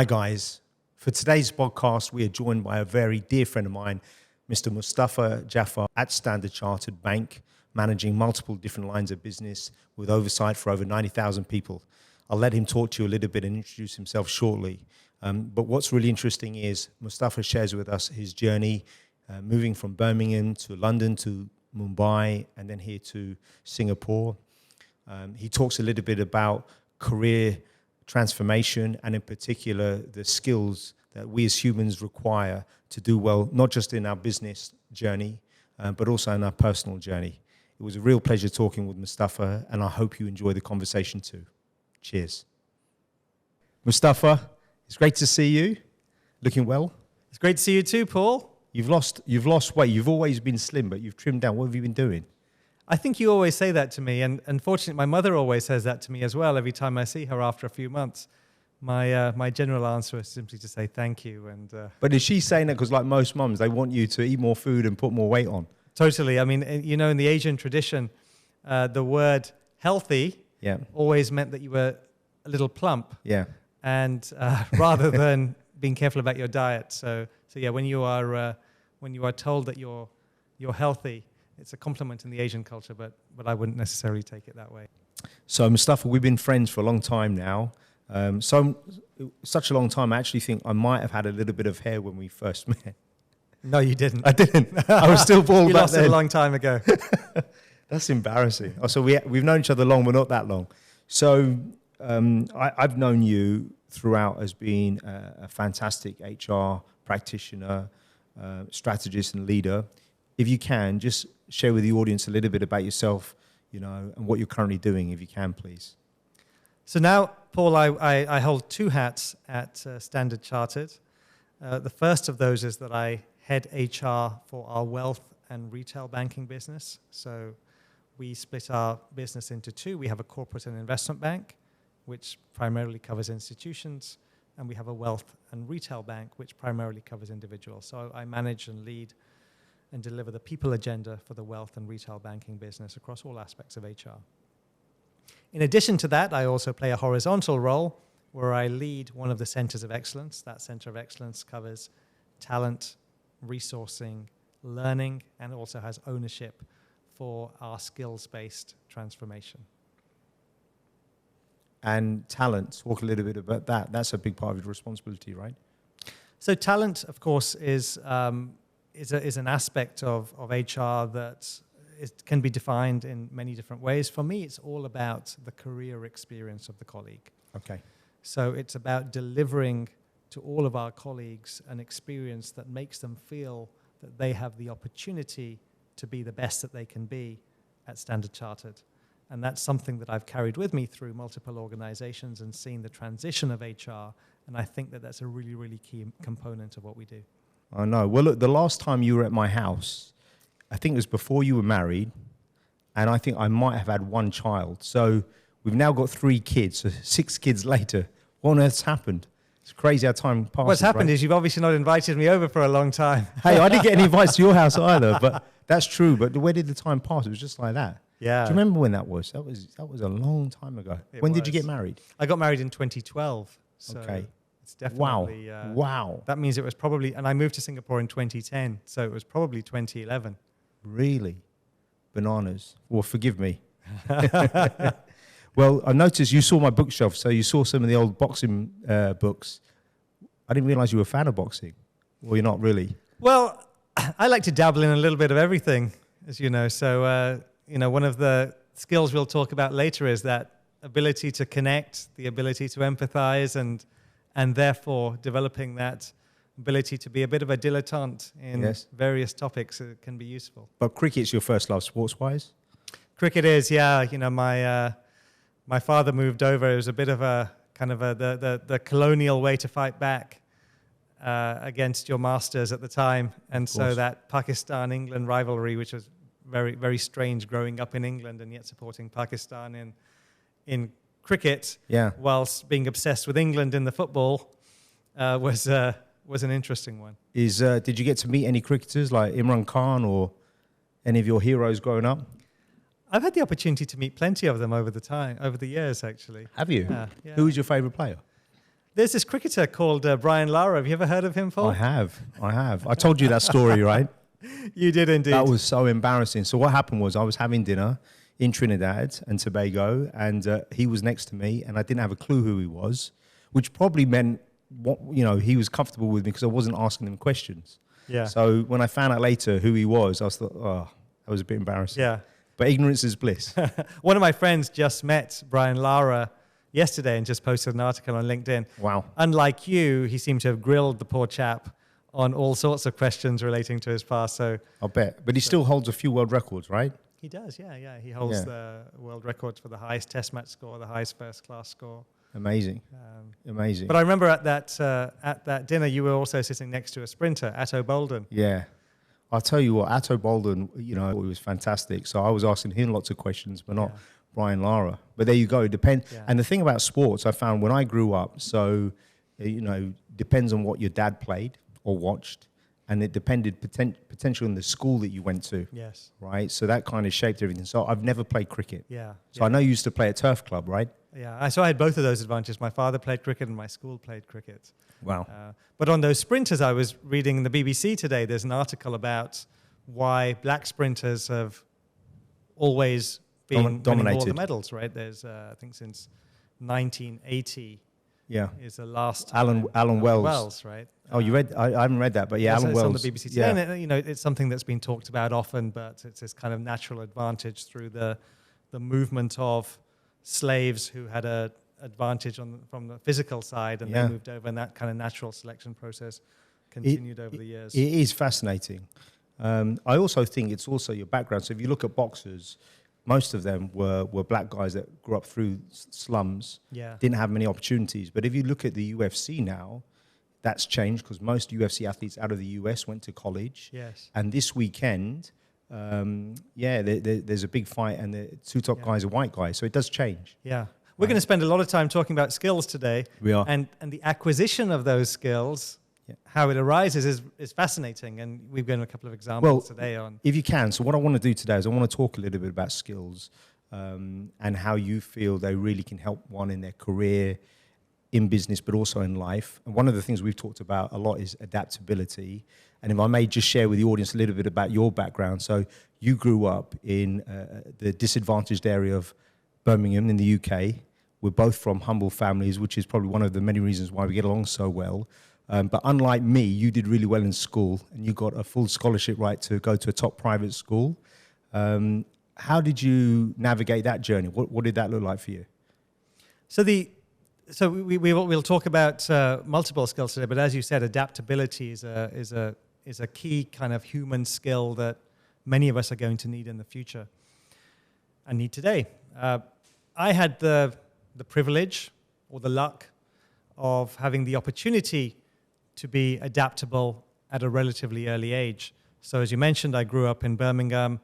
Hi guys. For today's podcast, we are joined by a very dear friend of mine, Mr. Mustafa Jaffar at Standard Chartered Bank, managing multiple different lines of business with oversight for over 90,000 people. I'll let him talk to you a little bit and introduce himself shortly. But what's really interesting is Mustafa shares with us his journey moving from Birmingham to London to Mumbai and then here to Singapore. He talks a little bit about career transformation and in particular the skills that we as humans require to do well, not just in our business journey, but also in our personal journey. It was a real pleasure talking with Mustafa, and I hope you enjoy the conversation too. Cheers. Mustafa, it's great to see you. Looking well. It's great to see you too, Paul. You've lost weight. You've always been slim, but you've trimmed down. What have you been doing? I think you always say that to me, and unfortunately, my mother always says that to me as well. Every time I see her after a few months, my general answer is simply to say thank you. But is she saying that because, like most mums, they want you to eat more food and put more weight on? Totally. I mean, in the Asian tradition, the word healthy always meant that you were a little plump. Yeah. And rather than being careful about your diet, so yeah, when you are told that you're healthy, it's a compliment in the Asian culture, but I wouldn't necessarily take it that way. So Mustafa, we've been friends for a long time now. Such a long time, I actually think I might have had a little bit of hair when we first met. No, you didn't. I didn't. I was still bald you back lost then. it a long time ago. That's embarrassing. Oh, so we've known each other long, but not that long. So I've known you throughout as being a fantastic HR practitioner, strategist and leader. If you can, just share with the audience a little bit about yourself, and what you're currently doing, if you can, please. So now, Paul, I hold two hats at Standard Chartered. The first of those is that I head HR for our wealth and retail banking business. So we split our business into two. We have a corporate and investment bank, which primarily covers institutions, and we have a wealth and retail bank, which primarily covers individuals. So I manage and lead and deliver the people agenda for the wealth and retail banking business across all aspects of HR. In addition to that, I also play a horizontal role where I lead one of the centers of excellence. That center of excellence covers talent, resourcing, learning, and also has ownership for our skills-based transformation. And talent, talk a little bit about that. That's a big part of your responsibility, right? So talent, of course, is an aspect of HR that can be defined in many different ways. For me, it's all about the career experience of the colleague. Okay. So it's about delivering to all of our colleagues an experience that makes them feel that they have the opportunity to be the best that they can be at Standard Chartered. And that's something that I've carried with me through multiple organizations and seen the transition of HR. And I think that that's a really, really key component of what we do. I know. Well, look, the last time you were at my house, I think it was before you were married, and I think I might have had one child. So we've now got 3 kids, so 6 kids later. What on earth's happened? It's crazy how time passes. What's happened is you've obviously not invited me over for a long time. Hey, I didn't get any invites to your house either, but that's true. But where did the time pass? It was just like that. Yeah. Do you remember when that was? That was a long time ago. When did you get married? I got married in 2012. So okay. It's definitely... Wow. That means it was probably... And I moved to Singapore in 2010, so it was probably 2011. Really? Bananas. Well, forgive me. Well, I noticed you saw my bookshelf, so you saw some of the old boxing books. I didn't realize you were a fan of boxing. Well, you're not really. Well, I like to dabble in a little bit of everything, as you know. So, one of the skills we'll talk about later is that ability to connect, the ability to empathize, and therefore developing that ability to be a bit of a dilettante in various topics can be useful. But cricket's your first love, sports-wise? Cricket is, yeah. My father moved over. It was a bit of a kind of the colonial way to fight back against your masters at the time. And so that Pakistan-England rivalry, which was very, very strange growing up in England and yet supporting Pakistan in cricket, whilst being obsessed with England in the football, was an interesting one. Did you get to meet any cricketers like Imran Khan or any of your heroes growing up? I've had the opportunity to meet plenty of them over the years, actually. Have you? Yeah. Who was your favourite player? There's this cricketer called Brian Lara. Have you ever heard of him, Paul? I have. I told you that story, right? You did indeed. That was so embarrassing. So what happened was I was having dinner in Trinidad and Tobago, and he was next to me, and I didn't have a clue who he was, which probably meant he was comfortable with me because I wasn't asking him questions. Yeah. So when I found out later who he was, I thought, oh, that was a bit embarrassing. Yeah. But ignorance is bliss. One of my friends just met Brian Lara yesterday and just posted an article on LinkedIn. Wow. Unlike you, he seemed to have grilled the poor chap on all sorts of questions relating to his past. So I'll bet. But he still holds a few world records, right? he does, yeah. He holds the world records for the highest test match score, the highest first-class score. Amazing. Amazing. But I remember at that dinner, you were also sitting next to a sprinter, Atto Bolden. Yeah. I'll tell you what, Atto Bolden, it was fantastic. So I was asking him lots of questions, but not Brian Lara. But there you go. Yeah. And the thing about sports, I found when I grew up, so, depends on what your dad played or watched. And it depended potentially on the school that you went to. Yes. Right? So that kind of shaped everything. So I've never played cricket. Yeah. So I know you used to play at Turf Club, right? Yeah. So I had both of those advantages. My father played cricket and my school played cricket. Wow. But on those sprinters, I was reading in the BBC today, there's an article about why black sprinters have always been winning all the medals, right? There's, I think since 1980 is the last time. Alan Wells. Right? Oh, you read? I haven't read that, but Alan it's Wells. on the BBC today. And it's something that's been talked about often, but it's this kind of natural advantage through the movement of slaves who had a advantage from the physical side, and they moved over, and that kind of natural selection process continued over the years. It is fascinating. I also think it's also your background. So if you look at boxers, most of them were black guys that grew up through slums, didn't have many opportunities. But if you look at the UFC now, that's changed because most UFC athletes out of the US went to college. Yes. And this weekend, there's a big fight, and the two top guys are white guys. So it does change. Yeah. We're going to spend a lot of time talking about skills today. We are. And the acquisition of those skills, how it arises is fascinating. And we've given a couple of examples today on. If you can. So what I want to do today is I want to talk a little bit about skills and how you feel they really can help one in their career, in business, but also in life. And one of the things we've talked about a lot is adaptability. And if I may just share with the audience a little bit about your background. So you grew up in the disadvantaged area of Birmingham in the UK. We're both from humble families, which is probably one of the many reasons why we get along so well. But unlike me, you did really well in school, and you got a full scholarship right to go to a top private school. How did you navigate that journey? What did that look like for you? So we'll talk about multiple skills today, but as you said, adaptability is a key kind of human skill that many of us are going to need in the future and need today. I had the privilege or the luck of having the opportunity to be adaptable at a relatively early age. So as you mentioned, I grew up in Birmingham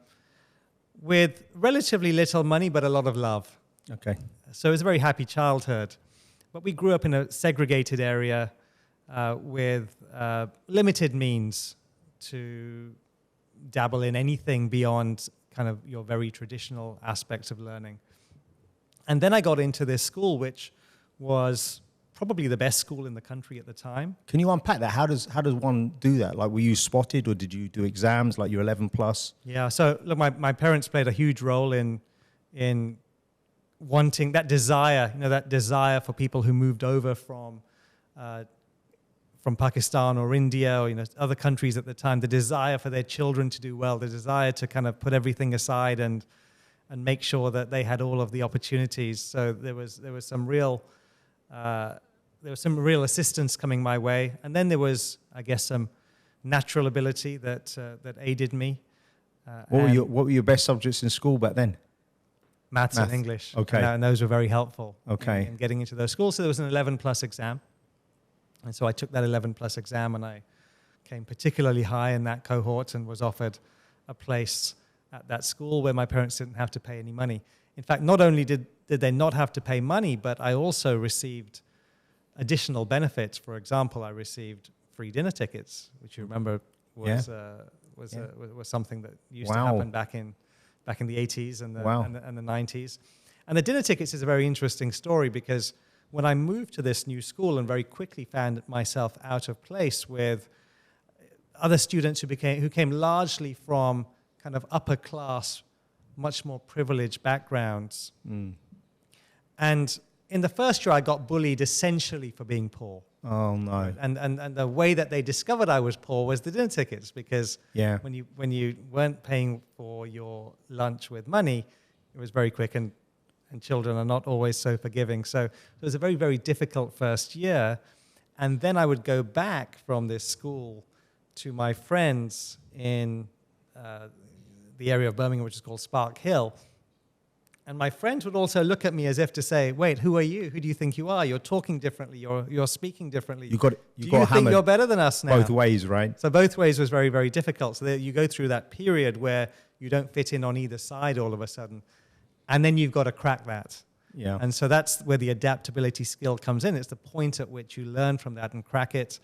with relatively little money, but a lot of love. Okay. So it was a very happy childhood. But we grew up in a segregated area with limited means to dabble in anything beyond kind of your very traditional aspects of learning. And then I got into this school, which was probably the best school in the country at the time. Can you unpack that? How does one do that? Like, were you spotted, or did you do exams like you're 11 plus? Yeah. So look, my parents played a huge role in wanting that desire for people who moved over from Pakistan or India or other countries at the time, the desire for their children to do well, the desire to kind of put everything aside and make sure that they had all of the opportunities. So there was some real assistance coming my way, and then there was, I guess, some natural ability that aided me. What were your best subjects in school back then? Maths and English. Okay. And those were very helpful. Okay. In getting into those schools. So there was an 11 plus exam. And so I took that 11 plus exam, and I came particularly high in that cohort and was offered a place at that school where my parents didn't have to pay any money. In fact, not only did they not have to pay money, but I also received additional benefits. For example, I received free dinner tickets, which you remember was something that used to happen back in the 80s and the 90s. And the dinner tickets is a very interesting story because when I moved to this new school and very quickly found myself out of place with other students who came largely from kind of upper class, much more privileged backgrounds. And in the first year, I got bullied essentially for being poor. Oh, no. And the way that they discovered I was poor was the dinner tickets, because when you weren't paying for your lunch with money, it was very quick, and children are not always so forgiving. So it was a very, very difficult first year. And then I would go back from this school to my friends in the area of Birmingham, which is called Spark Hill. And my friends would also look at me as if to say, wait, who are you? Who do you think you are? You're talking differently. You're speaking differently. Do you think you're better than us now? Both ways, right? So both ways was very, very difficult. So you go through that period where you don't fit in on either side all of a sudden. And then you've got to crack that. Yeah. And so that's where the adaptability skill comes in. It's the point at which you learn from that and crack it.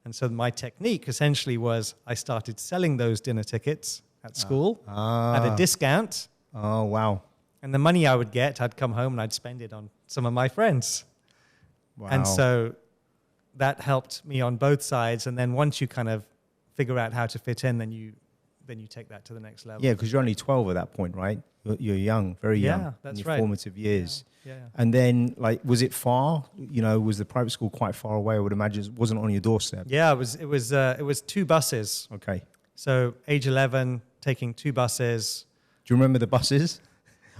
And so my technique essentially was I started selling those dinner tickets at school at a discount. Oh, wow. And the money I would get, I'd come home and I'd spend it on some of my friends. Wow. And so that helped me on both sides. And then once you kind of figure out how to fit in, then you take that to the next level. Yeah, because you're only 12 at that point, right? You're young, very young. That's in your right. formative years. Yeah. And then, was it far? Was the private school quite far away? I would imagine it wasn't on your doorstep. Yeah, it was 2 buses. Okay. So age 11, taking 2 buses. Do you remember the buses?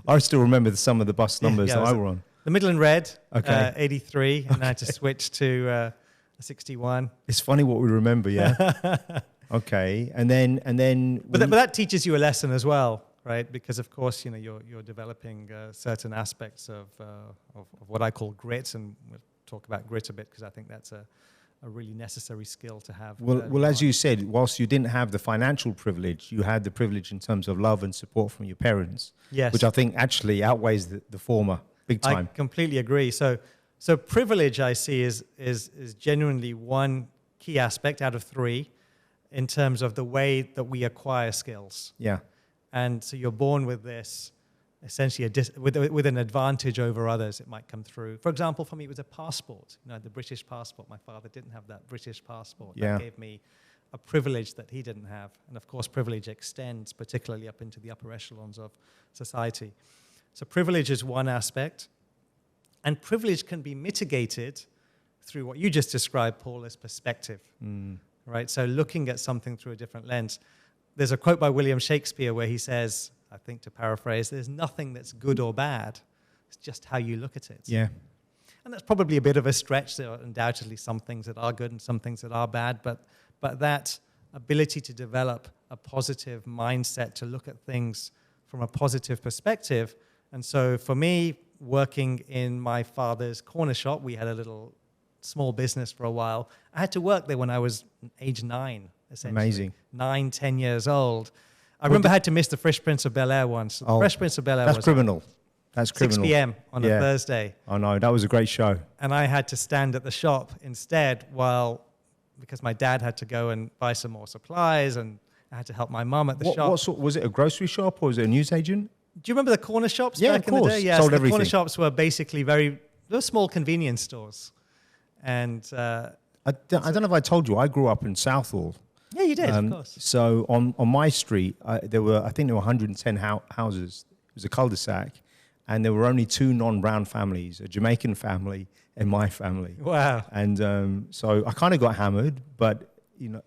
I still remember some of the bus numbers that I were on. The Midland Red, okay. 83, and I had to switch to a 61. It's funny what we remember, yeah. Okay, and then. But that teaches you a lesson as well, right? Because of course, you're developing certain aspects of what I call grit, and we'll talk about grit a bit because I think that's a really necessary skill to have. Well, as you said, whilst you didn't have the financial privilege, you had the privilege in terms of love and support from your parents. Yes. Which I think actually outweighs the former big time. I completely agree. So privilege I see is genuinely one key aspect out of 3 in terms of the way that we acquire skills. Yeah. And so you're born with this, essentially with an advantage over others. It might come through. For example, for me, it was a passport. The British passport. My father didn't have that British passport. Yeah. That gave me a privilege that he didn't have. And of course, privilege extends particularly up into the upper echelons of society. So privilege is one aspect. And privilege can be mitigated through what you just described, Paul, as perspective. Right? So looking at something through a different lens. There's a quote by William Shakespeare where he says, I think to paraphrase, there's nothing that's good or bad. It's just how you look at it. Yeah. And that's probably a bit of a stretch. There are undoubtedly some things that are good and some things that are bad, but that ability to develop a positive mindset to look at things from a positive perspective. And so for me, working in my father's corner shop, we had a little small business for a while. I had to work there when I was age 9, essentially. Amazing. 9, 10 years old. I remember I had to miss the Fresh Prince of Bel-Air once. The Fresh Prince of Bel-Air was criminal. That's criminal. 6 p.m. on a Thursday. I know, that was a great show. And I had to stand at the shop instead because my dad had to go and buy some more supplies and I had to help my mum at the shop. What sort, was it a grocery shop or was it a newsagent? Do you remember the corner shops back of course. in the day? Yes, Sold the everything. corner shops were basically they were small convenience stores. And I don't know if I told you, I grew up in Southall. yeah, you did, of course. So on my street, I think there were 110 houses. It was a cul-de-sac. And there were only 2 non-brown families, a Jamaican family and my family. Wow. And so I kind of got hammered, but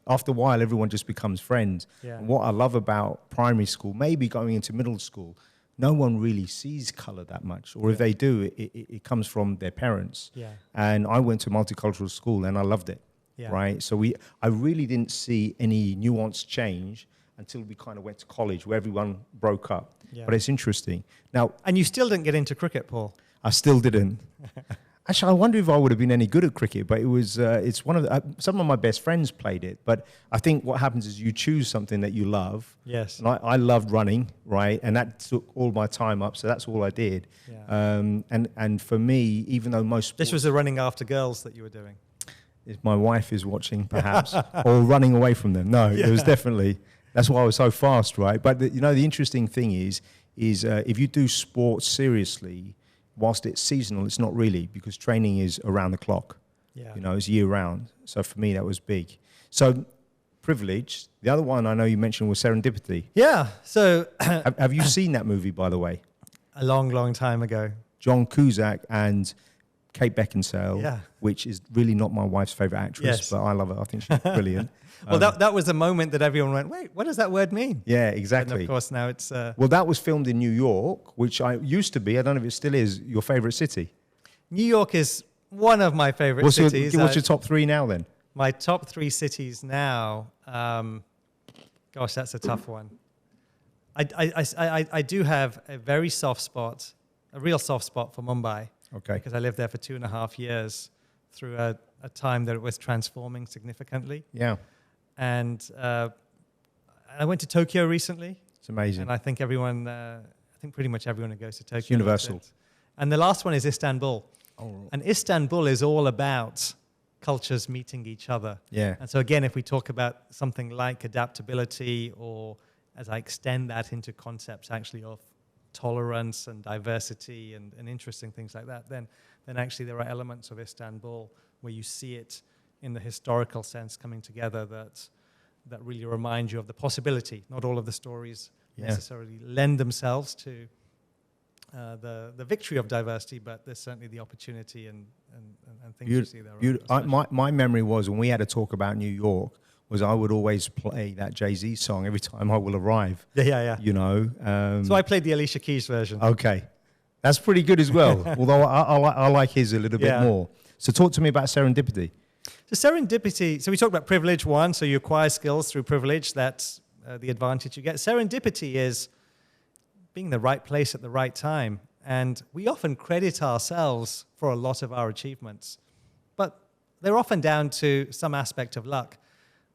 after a while, everyone just becomes friends. Yeah. And what I love about primary school, maybe going into middle school, no one really sees color that much. Or if they do, it comes from their parents. Yeah. And I went to multicultural school and I loved it. Yeah. Right. So I really didn't see any nuanced change until we kind of went to college where everyone broke up. Yeah. But it's interesting. Now, And you still didn't get into cricket, Paul. I still didn't. Actually, I wonder if I would have been any good at cricket, but it's one of some of my best friends played it. But I think what happens is you choose something that you love. Yes. And I loved running, right? And that took all my time up, so that's all I did. Yeah. And for me, even though most This was the running after girls that you were doing. if my wife is watching, perhaps, or running away from them. No, It was definitely, that's why I was so fast, right? But the interesting thing is if you do sports seriously, whilst it's seasonal, it's not really, because training is around the clock. Yeah. You know, it's year round. So for me, that was big. So privilege. The other one I know you mentioned was Serendipity. Yeah. So Have you seen that movie, by the way? a long, long time ago. John Cusack and Kate Beckinsale, Yeah. which is really not my wife's favorite actress, Yes. but I love her. I think she's brilliant. Well, that was the moment that everyone went, wait, what does that word mean? Yeah, And exactly. of course, now it's... Well, that was filmed in New York, which I used to be, I don't know if it still is, your favorite city. New York is one of my favorite What's cities. your top three now then? My top 3 cities now, gosh, that's a tough one. I do have a very soft spot, a real soft spot for Mumbai. Okay. Because I lived there for 2.5 years through a time that it was transforming significantly. Yeah, And I went to Tokyo recently. it's amazing. And I think pretty much everyone who goes to Tokyo. It's universal. loves it. And the last one is Istanbul. Oh, And Istanbul is all about cultures meeting each other. yeah. And so again, if we talk about something like adaptability, or as I extend that into concepts actually of tolerance and diversity and interesting things like that, then actually there are elements of Istanbul where you see it in the historical sense coming together that really remind you of the possibility. Not all of the stories necessarily lend themselves to the victory of diversity, but there's certainly the opportunity and things you see there. My memory was when we had a talk about New York, was I would always play that Jay-Z song every time I will arrive. Yeah. You know. So I played the Alicia Keys version. Okay. That's pretty good as well, although I like his a little bit more. So talk to me about serendipity. So serendipity, so we talked about privilege, one, so you acquire skills through privilege, that's the advantage you get. Serendipity is being in the right place at the right time. And we often credit ourselves for a lot of our achievements, but they're often down to some aspect of luck.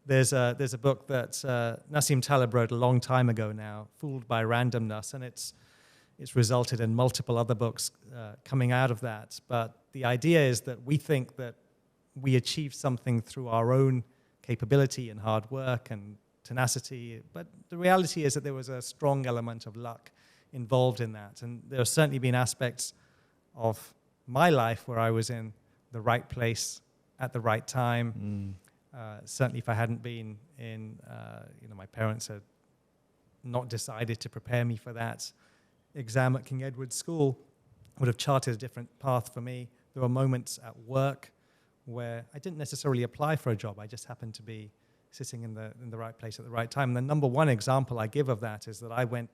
There's a book that Nassim Taleb wrote a long time ago now, Fooled by Randomness, and it's resulted in multiple other books coming out of that. But the idea is that we think that we achieve something through our own capability and hard work and tenacity, but the reality is that there was a strong element of luck involved in that. And there have certainly been aspects of my life where I was in the right place at the right time. Certainly if I hadn't been in, my parents had not decided to prepare me for that exam at King Edward's School, would have charted a different path for me. There were moments at work where I didn't necessarily apply for a job. I just happened to be sitting in the right place at the right time. And the number one example I give of that is that I went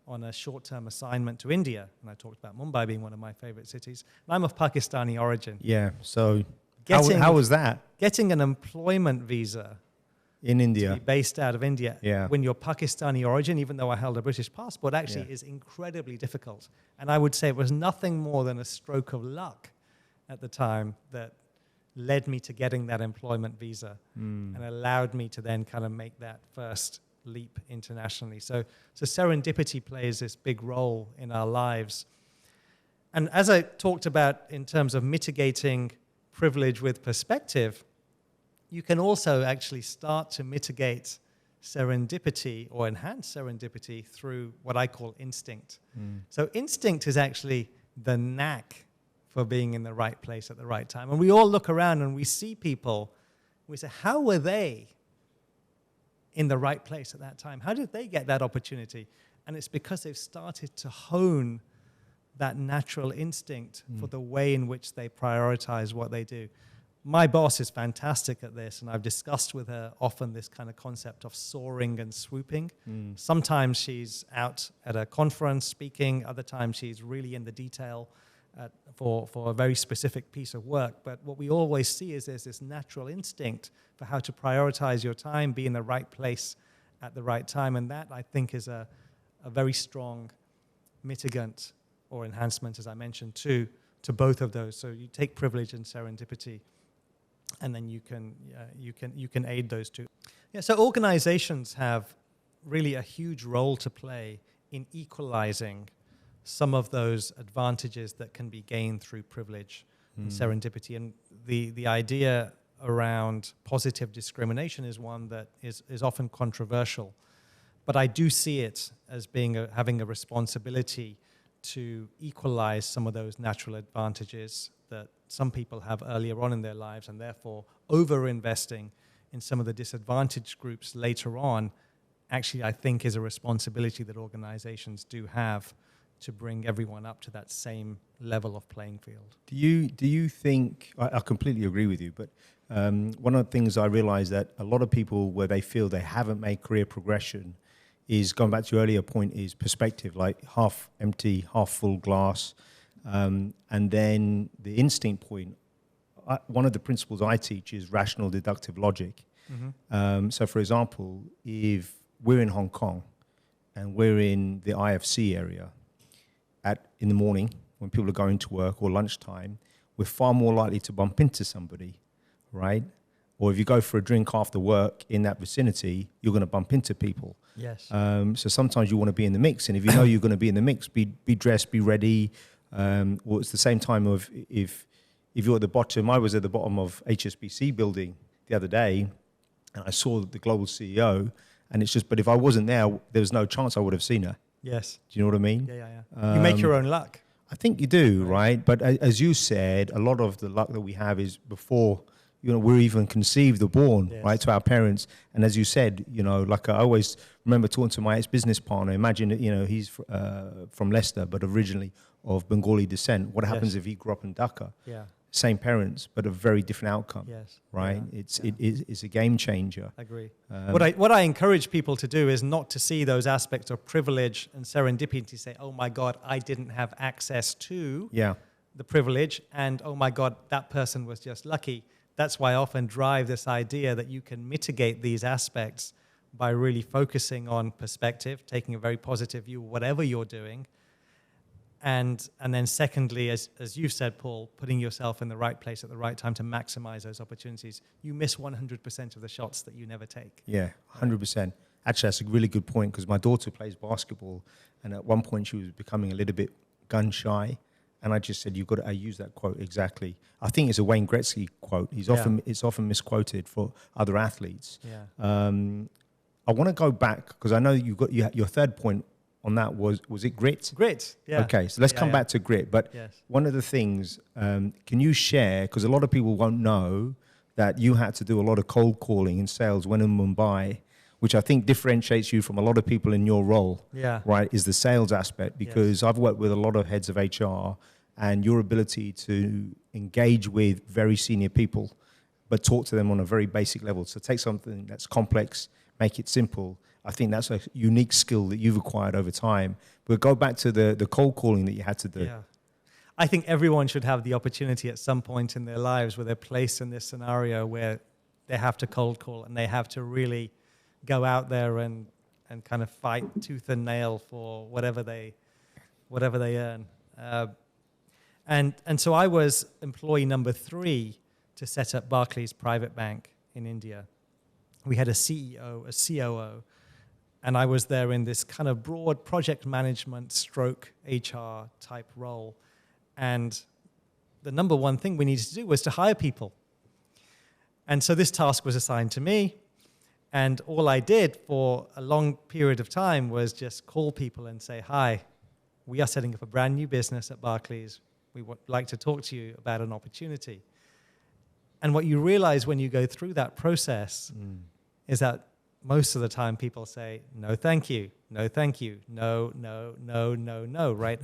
on a short-term assignment to India, and I talked about Mumbai being one of my favorite cities. And I'm of Pakistani origin. Yeah, so how was that? Getting an employment visa In India. to be based out of India when you're Pakistani origin, even though I held a British passport, actually is incredibly difficult. And I would say it was nothing more than a stroke of luck at the time that led me to getting that employment visa and allowed me to then kind of make that first leap internationally. So serendipity plays this big role in our lives. And as I talked about in terms of mitigating privilege with perspective, you can also actually start to mitigate serendipity or enhance serendipity through what I call instinct. So instinct is actually the knack for being in the right place at the right time. And we all look around and we see people, we say, how were they in the right place at that time? How did they get that opportunity? And it's because they've started to hone that natural instinct for the way in which they prioritize what they do. My boss is fantastic at this, and I've discussed with her often this kind of concept of soaring and swooping. Sometimes she's out at a conference speaking, other times she's really in the detail for a very specific piece of work. But what we always see is there's this natural instinct for how to prioritize your time, be in the right place at the right time, and that, I think, is a very strong mitigant or enhancement, as I mentioned, to both of those. So you take privilege and serendipity, and then you can aid those two. Yeah. So organizations have really a huge role to play in equalizing some of those advantages that can be gained through privilege and serendipity. And the idea around positive discrimination is one that is often controversial, but I do see it as being having a responsibility to equalize some of those natural advantages that some people have earlier on in their lives, and therefore over-investing in some of the disadvantaged groups later on, actually I think is a responsibility that organizations do have to bring everyone up to that same level of playing field. Do you think, I completely agree with you, but one of the things I realize that a lot of people where they feel they haven't made career progression is, going back to your earlier point, is perspective, like half empty, half full glass. And then the instinct point, one of the principles I teach is rational deductive logic. Mm-hmm. So for example, if we're in Hong Kong and we're in the IFC area in the morning when people are going to work, or lunchtime, we're far more likely to bump into somebody, right? Or if you go for a drink after work in that vicinity, you're going to bump into people. Yes. So sometimes you want to be in the mix, and if you know you're going to be in the mix, be dressed, be ready. Or it's the same time of if you're at the bottom. I was at the bottom of HSBC building the other day, and I saw the global CEO, and it's just, but if I wasn't there was no chance I would have seen her. Yes. Do you know what I mean? Yeah. You make your own luck. I think you do, right? But as you said, a lot of the luck that we have is before, we're even conceived or born, yes, right, to our parents. And as you said, like I always remember talking to my ex-business partner. Imagine, he's from Leicester, but originally of Bengali descent. What happens if he grew up in Dhaka? Yeah. Same parents, but a very different outcome. Yes. Right. Yeah. It's a game changer. I agree. What I encourage people to do is not to see those aspects of privilege and serendipity to say, oh my God, I didn't have access to the privilege, and oh my God, that person was just lucky. That's why I often drive this idea that you can mitigate these aspects by really focusing on perspective, taking a very positive view of whatever you're doing. And then secondly, as you've said, Paul, putting yourself in the right place at the right time to maximize those opportunities. You miss 100% of the shots that you never take. Yeah, 100%. Actually, that's a really good point, because my daughter plays basketball, and at one point she was becoming a little bit gun shy. And I just said, I use that quote exactly. I think it's a Wayne Gretzky quote. It's often misquoted for other athletes. Yeah. I want to go back, because I know your third point on that was it grit? Grit, yeah. Okay, so let's come back to grit. But one of the things, can you share, because a lot of people won't know that you had to do a lot of cold calling in sales when in Mumbai, which I think differentiates you from a lot of people in your role, right, is the sales aspect. Because I've worked with a lot of heads of HR, and your ability to engage with very senior people, but talk to them on a very basic level. So take something that's complex, make it simple. I think that's a unique skill that you've acquired over time. But go back to the cold calling that you had to do. Yeah. I think everyone should have the opportunity at some point in their lives where they're placed in this scenario where they have to cold call, and they have to really go out there and kind of fight tooth and nail for whatever they earn. And so I was employee number 3 to set up Barclays Private Bank in India. We had a CEO, a COO, and I was there in this kind of broad project management stroke HR type role. And the number one thing we needed to do was to hire people. And so this task was assigned to me. And all I did for a long period of time was just call people and say, hi, we are setting up a brand new business at Barclays. We would like to talk to you about an opportunity. And what you realize when you go through that process is that most of the time people say, no, thank you, no, thank you, no, no, no, no, no, right?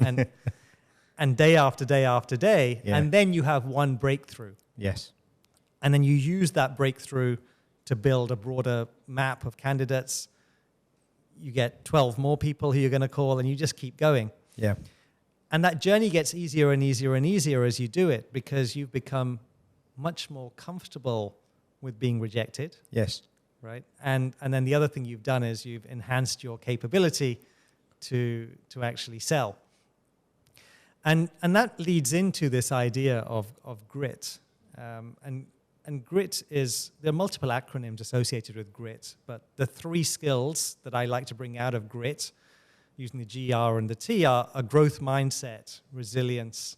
And day after day after day, and then you have one breakthrough. Yes. And then you use that breakthrough to build a broader map of candidates. You get 12 more people who you're going to call, and you just keep going. Yeah. And that journey gets easier and easier and easier as you do it, because you've become much more comfortable with being rejected. Yes. Right? And then the other thing you've done is you've enhanced your capability to actually sell. And that leads into this idea of grit. And grit is, there are multiple acronyms associated with grit, but the 3 skills that I like to bring out of grit, using the G, R, and the T, are a growth mindset, resilience,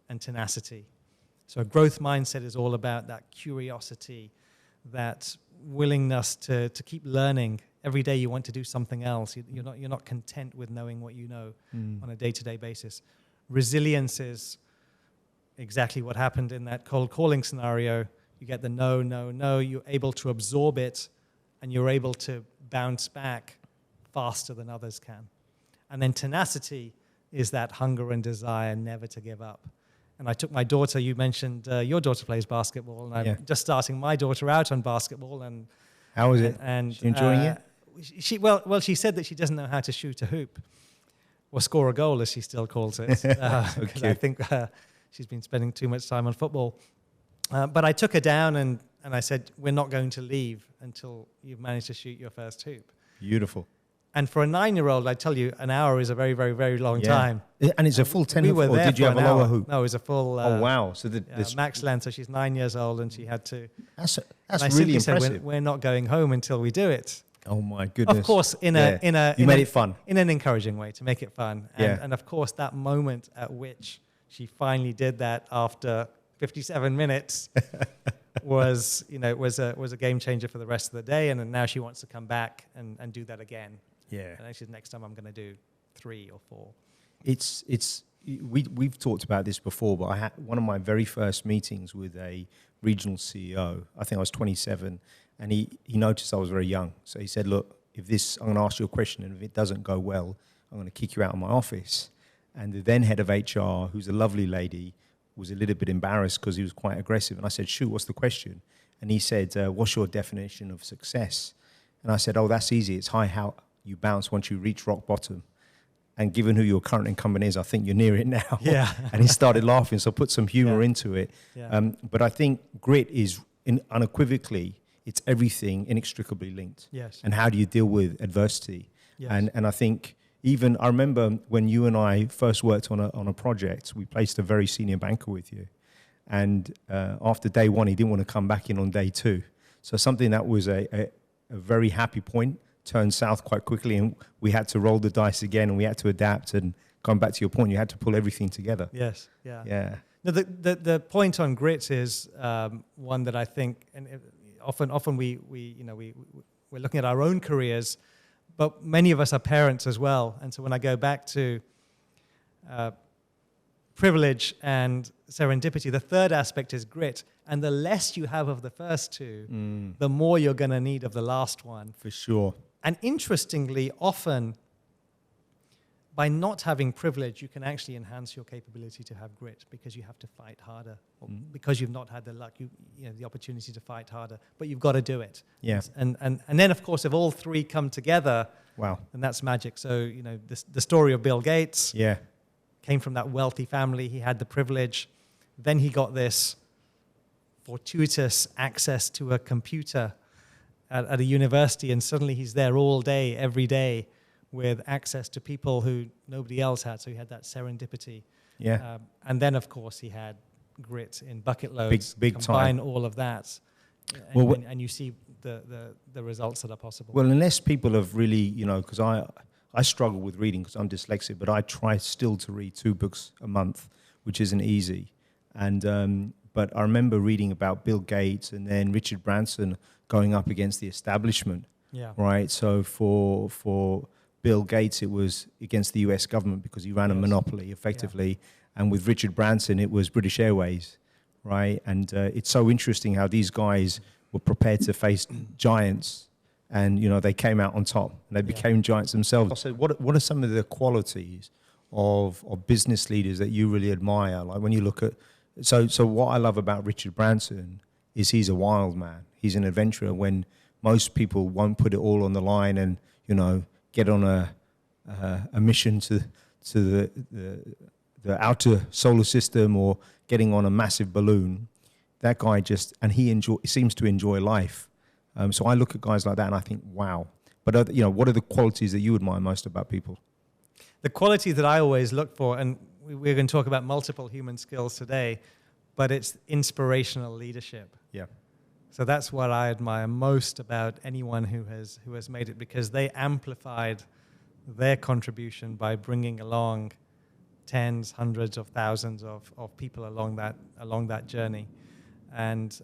and tenacity. So a growth mindset is all about that curiosity, that willingness to keep learning every day you want to do something else. You're not content with knowing what you know on a day-to-day basis. Resilience is exactly what happened in that cold calling scenario. You get the no, no, no. You're able to absorb it, and you're able to bounce back faster than others can. And then tenacity is that hunger and desire never to give up. And I took my daughter, you mentioned your daughter plays basketball, and I'm just starting my daughter out on basketball. And how is it? And she enjoying it? She said that she doesn't know how to shoot a hoop or score a goal, as she still calls it. Because I think she's been spending too much time on football. But I took her down and I said, we're not going to leave until you've managed to shoot your first hoop. Beautiful. And for a 9-year-old, I tell you, an hour is a very, very, very long time. And it's a full 10 hoop, or did you have a lower hoop? No, it was a full... oh, wow. So max length. So she's 9 years old and she had to... That's I really impressive. said, we're not going home until we do it. Oh, my goodness. Of course, you made it fun. In an encouraging way, to make it fun. And of course, that moment at which she finally did that after 57 minutes was a game changer for the rest of the day. And then now she wants to come back and do that again. Yeah. And actually, next time I'm going to do 3 or 4. We've talked about this before, but I had one of my very first meetings with a regional CEO. I think I was 27, and he noticed I was very young. So he said, look, I'm going to ask you a question, and if it doesn't go well, I'm going to kick you out of my office. And the then head of HR, who's a lovely lady, was a little bit embarrassed because he was quite aggressive. And I said, shoot, what's the question? And he said, what's your definition of success? And I said, oh, that's easy. It's how you bounce once you reach rock bottom. And given who your current incumbent is, I think you're near it now. Yeah. And he started laughing, so put some humor into it. Yeah. But I think grit is unequivocally, it's everything inextricably linked. Yes. And how do you deal with adversity? Yes. And I think I remember when you and I first worked on a project, we placed a very senior banker with you. And after day 1, he didn't want to come back in on day 2. So something that was a very happy point turned south quite quickly, and we had to roll the dice again, and we had to adapt. And going back to your point, you had to pull everything together. Yes, yeah. Yeah. No, the point on grit is one that I think, and often we're looking at our own careers, but many of us are parents as well. And so when I go back to privilege and serendipity, the third aspect is grit. And the less you have of the first two, the more you're going to need of the last one. For sure. And interestingly, often by not having privilege, you can actually enhance your capability to have grit because you have to fight harder, or because you've not had the luck, the opportunity to fight harder, but you've got to do it. Yeah. And then, of course, if all three come together, wow, then that's magic. So, the story of Bill Gates came from that wealthy family. He had the privilege. Then he got this fortuitous access to a computer at a university, and suddenly he's there all day, every day, with access to people who nobody else had. So he had that serendipity. Yeah. And then, of course, he had grit in bucket loads. Big Combine time. all of that, and you see the results that are possible. Well, unless people have really, because I struggle with reading because I'm dyslexic, but I try still to read 2 books a month, which isn't easy. And but I remember reading about Bill Gates and then Richard Branson going up against the establishment. Yeah. Right. So for Bill Gates, it was against the US government because he ran a monopoly effectively. Yeah. And with Richard Branson, it was British Airways. Right. And it's so interesting how these guys were prepared to face giants, and they came out on top and they became giants themselves. So what are some of the qualities of business leaders that you really admire? Like when you look at, so what I love about Richard Branson is he's a wild man. He's an adventurer when most people won't put it all on the line and, get on a mission to the outer solar system or getting on a massive balloon. That guy he seems to enjoy life. So I look at guys like that and I think, wow. But what are the qualities that you admire most about people? The quality that I always look for, and we're going to talk about multiple human skills today, but it's inspirational leadership. Yeah. So that's what I admire most about anyone who has made it, because they amplified their contribution by bringing along tens, hundreds of thousands of people along that journey. And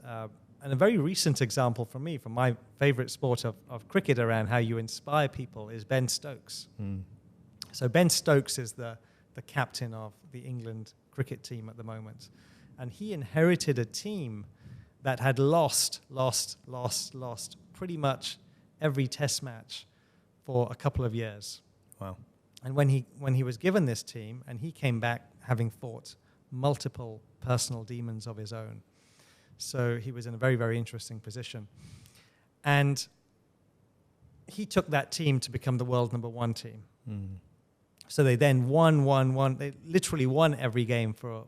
And a very recent example for me, from my favorite sport of cricket, around how you inspire people is Ben Stokes. So Ben Stokes is the captain of the England cricket team at the moment. And he inherited a team that had lost pretty much every test match for a couple of years. Wow. And when he was given this team, and he came back having fought multiple personal demons of his own. So he was in a very, very interesting position. And he took that team to become the world number one team. So they then won. They literally won every game for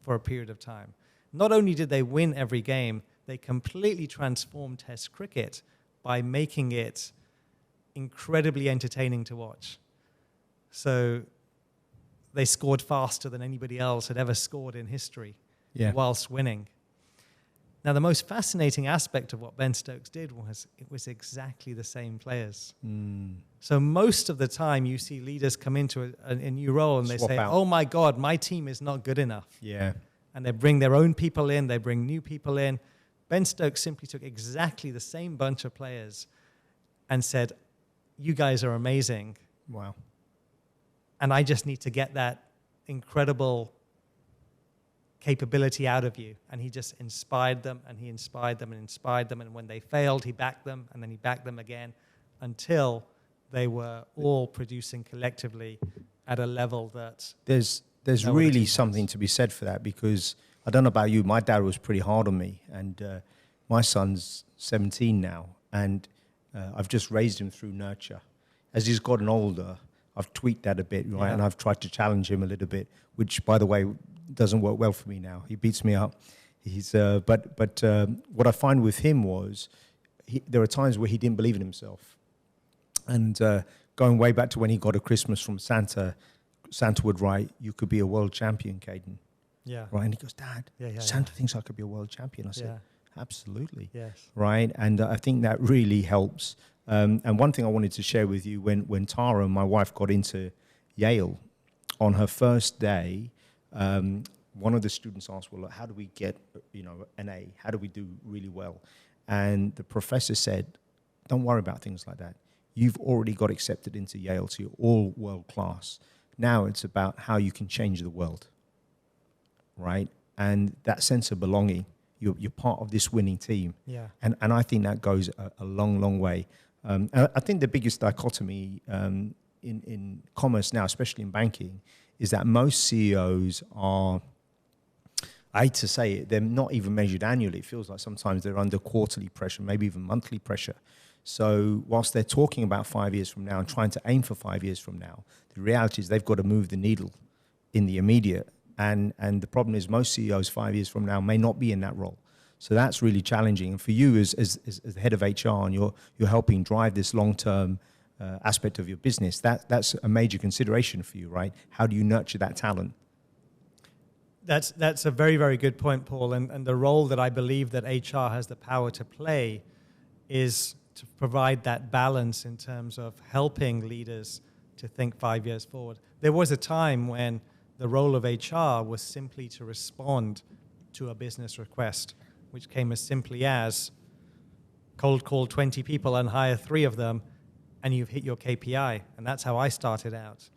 a period of time. Not only did they win every game, they completely transformed Test cricket by making it incredibly entertaining to watch. So they scored faster than anybody else had ever scored in history whilst winning. Now, the most fascinating aspect of what Ben Stokes did was it was exactly the same players. So most of the time you see leaders come into a new role and they say, oh my God, my team is not good enough. Yeah. And they bring their own people in, they bring new people in. Ben Stokes simply took exactly the same bunch of players and said, you guys are amazing. Wow. And I just need to get that incredible capability out of you. And he just inspired them, and he inspired them and inspired them. And when they failed, he backed them, and then he backed them again until they were all producing collectively at a level that... There's really something to be said for that, because I don't know about you, my dad was pretty hard on me, and my son's 17 now, and I've just raised him through nurture. As he's gotten older, I've tweaked that a bit, right? Yeah. And I've tried to challenge him a little bit, which, by the way, doesn't work well for me now. He beats me up. But what I find with him was there are times where he didn't believe in himself. And going way back to when he got a Christmas from Santa would write, "You could be a world champion, Caden." Yeah. Right. And he goes, "Dad, Santa thinks I could be a world champion." I said, "Absolutely." Yes. Right. And I think that really helps. And one thing I wanted to share with you, when Tara, my wife, got into Yale, on her first day, one of the students asked, well, how do we get, an A? How do we do really well? And the professor said, don't worry about things like that. You've already got accepted into Yale, so you're all world class. Now it's about how you can change the world, right? And that sense of belonging, you're part of this winning team. Yeah. And I think that goes a long, long way. And I think the biggest dichotomy in commerce now, especially in banking, is that most CEOs are, I hate to say it, they're not even measured annually. It feels like sometimes they're under quarterly pressure, maybe even monthly pressure. So whilst they're talking about 5 years from now and trying to aim for 5 years from now, the reality is they've got to move the needle in the immediate. And the problem is most CEOs 5 years from now may not be in that role. So that's really challenging. And for you as the head of HR, and you're helping drive this long-term aspect of your business, that's a major consideration for you, right? How do you nurture that talent? That's a very, very good point, Paul. And the role that I believe that HR has the power to play is to provide that balance in terms of helping leaders to think 5 years forward. There was a time when the role of HR was simply to respond to a business request, which came as simply as cold call 20 people and hire 3 of them, and you've hit your KPI. And that's how I started out.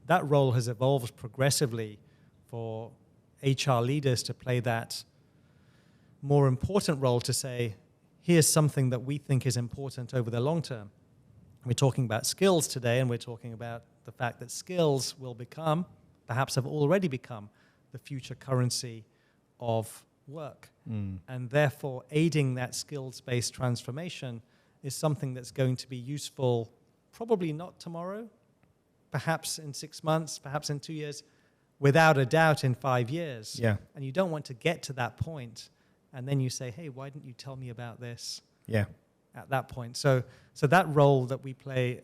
That role has evolved progressively for HR leaders to play that more important role to say, here's something that we think is important over the long term. We're talking about skills today, and we're talking about the fact that skills will become, perhaps have already become, the future currency of work. And therefore, aiding that skills-based transformation is something that's going to be useful, probably not tomorrow, perhaps in 6 months, perhaps in 2 years, without a doubt in 5 years. Yeah. And you don't want to get to that point, and then you say, hey, why didn't you tell me about this? Yeah. At that point. So that role that we play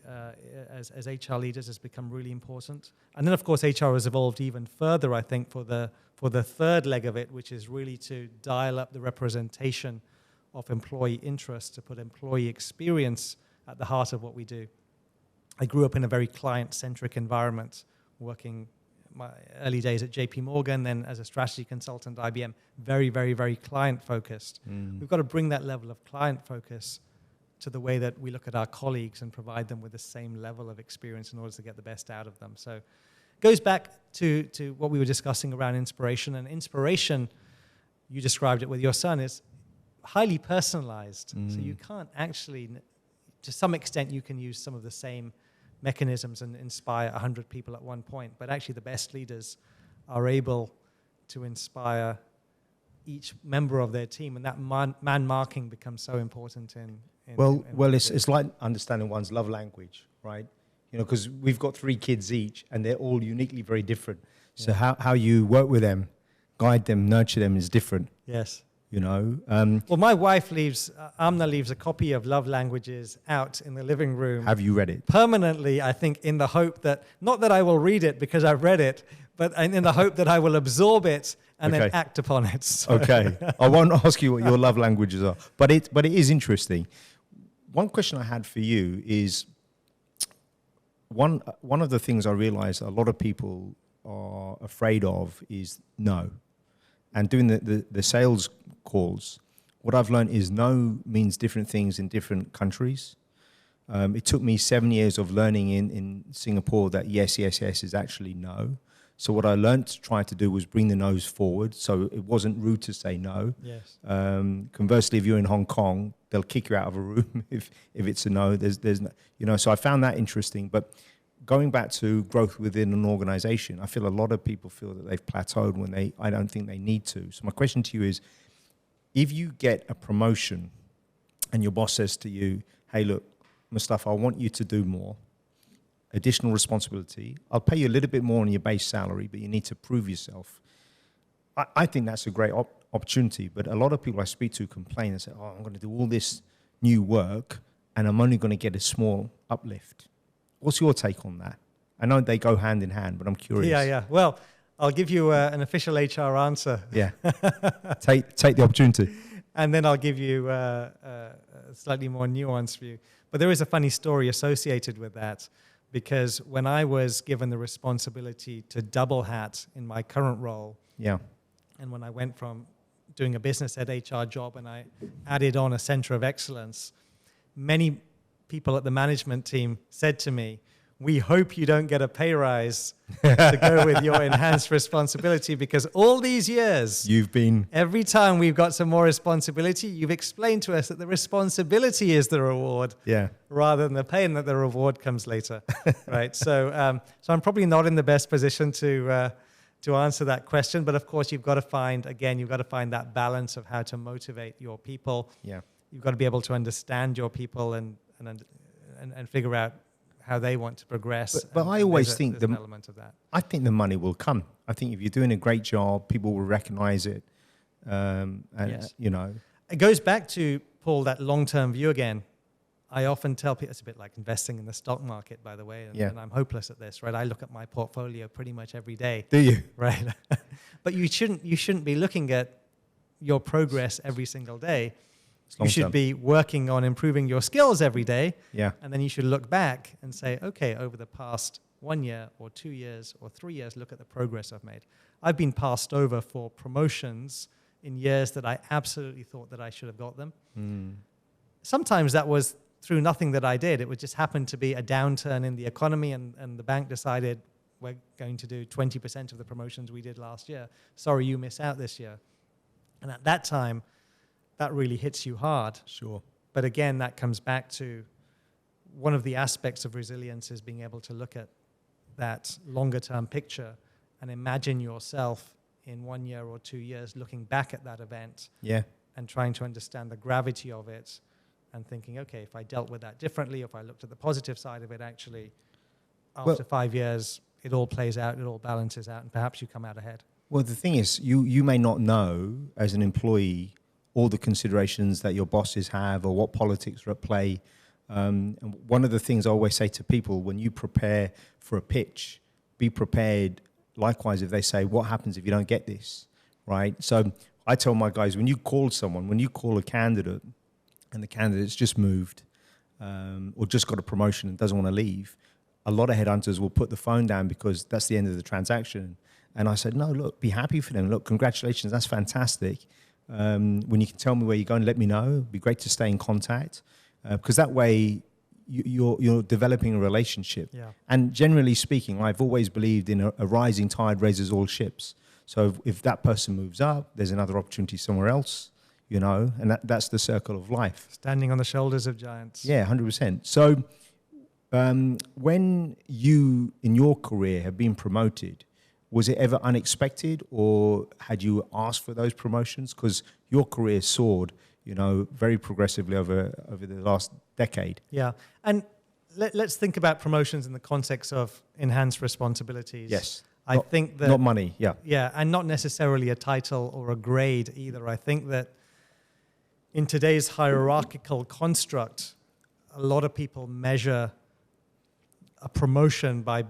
as HR leaders has become really important. And then, of course, HR has evolved even further, I think, for the third leg of it, which is really to dial up the representation of employee interest, to put employee experience at the heart of what we do. I grew up in a very client-centric environment, working my early days at JP Morgan, then as a strategy consultant at IBM, very, very, very client focused. We've got to bring that level of client focus to the way that we look at our colleagues and provide them with the same level of experience in order to get the best out of them. So it goes back to what we were discussing around inspiration. And inspiration, you described it with your son, is highly personalized. So you can't actually, to some extent, you can use some of the same mechanisms and inspire 100 people at one point. But actually the best leaders are able to inspire each member of their team. And that man marking becomes so important in it's like understanding one's love language, right? You know, because we've got 3 kids each, and they're all uniquely very different. So how you work with them, guide them, nurture them is different. Yes. You know. Well, my wife Amna leaves a copy of Love Languages out in the living room. Have you read it? Permanently, I think, in the hope that, not that I will read it because I've read it, but in the hope that I will absorb it and then act upon it. So. Okay. I won't ask you what your love languages are, but it is interesting. One question I had for you is, one of the things I realize a lot of people are afraid of is no. And doing the sales calls, what I've learned is no means different things in different countries. It took me 7 years of learning in Singapore that yes is actually no. So what I learned to try to do was bring the no's forward. So it wasn't rude to say no. Yes. Conversely, if you're in Hong Kong, they'll kick you out of a room if it's a no. There's no, you know. So I found that interesting. But going back to growth within an organization, I feel a lot of people feel that they've plateaued when I don't think they need to. So my question to you is, if you get a promotion and your boss says to you, hey, look, Mustafa, I want you to do more, additional responsibility. I'll pay you a little bit more on your base salary, but you need to prove yourself. I think that's a great opportunity, but a lot of people I speak to complain and say, oh, I'm going to do all this new work and I'm only going to get a small uplift. What's your take on that? I know they go hand in hand, but I'm curious. Yeah. Well, I'll give you an official HR answer. Yeah. Take the opportunity. And then I'll give you a slightly more nuanced view. But there is a funny story associated with that, because when I was given the responsibility to double hat in my current role, and when I went from doing a business ed HR job and I added on a center of excellence, many people at the management team said to me, we hope you don't get a pay rise to go with your enhanced responsibility, because all these years, every time we've got some more responsibility, you've explained to us that the responsibility is the reward rather than the pay, and that the reward comes later, right? So I'm probably not in the best position to answer that question, but of course you've got to find that balance of how to motivate your people. Yeah. You've got to be able to understand your people and figure out how they want to progress. But I always think an element of that. I think the money will come. I think if you're doing a great job, people will recognize it. Yes. You know, it goes back to, Paul, that long-term view again. I often tell people, it's a bit like investing in the stock market, by the way, and I'm hopeless at this, right? I look at my portfolio pretty much every day. Do you? Right. But you shouldn't be looking at your progress every single day. You should be working on improving your skills every day. Yeah. And then you should look back and say, okay, over the past 1 year or 2 years or 3 years, look at the progress I've made. I've been passed over for promotions in years that I absolutely thought that I should have got them. Sometimes that was through nothing that I did. It would just happen to be a downturn in the economy, and the bank decided we're going to do 20% of the promotions we did last year. Sorry, you miss out this year. And at that time, that really hits you hard. Sure. But again, that comes back to one of the aspects of resilience is being able to look at that longer term picture and imagine yourself in 1 year or 2 years looking back at that event and trying to understand the gravity of it and thinking, okay, if I dealt with that differently, if I looked at the positive side of it, actually, after 5 years, it all plays out, it all balances out, and perhaps you come out ahead. Well, the thing is, you may not know as an employee all the considerations that your bosses have or what politics are at play. And one of the things I always say to people, when you prepare for a pitch, be prepared likewise if they say, what happens if you don't get this, right? So I tell my guys, when you call a candidate and the candidate's just moved or just got a promotion and doesn't want to leave, a lot of headhunters will put the phone down because that's the end of the transaction. And I said, no, look, be happy for them. Look, congratulations, that's fantastic. When you can tell me where you're going, let me know. It'd be great to stay in contact, because that way you're developing a relationship. Yeah. And generally speaking, I've always believed in a rising tide raises all ships. So if that person moves up, there's another opportunity somewhere else, and that's the circle of life. Standing on the shoulders of giants. Yeah, 100%. So when you, in your career, have been promoted, was it ever unexpected, or had you asked for those promotions? Because your career soared, very progressively over the last decade. Yeah. And let's think about promotions in the context of enhanced responsibilities. Yes. I think that... Not money, yeah. Yeah, and not necessarily a title or a grade either. I think that in today's hierarchical construct, a lot of people measure a promotion by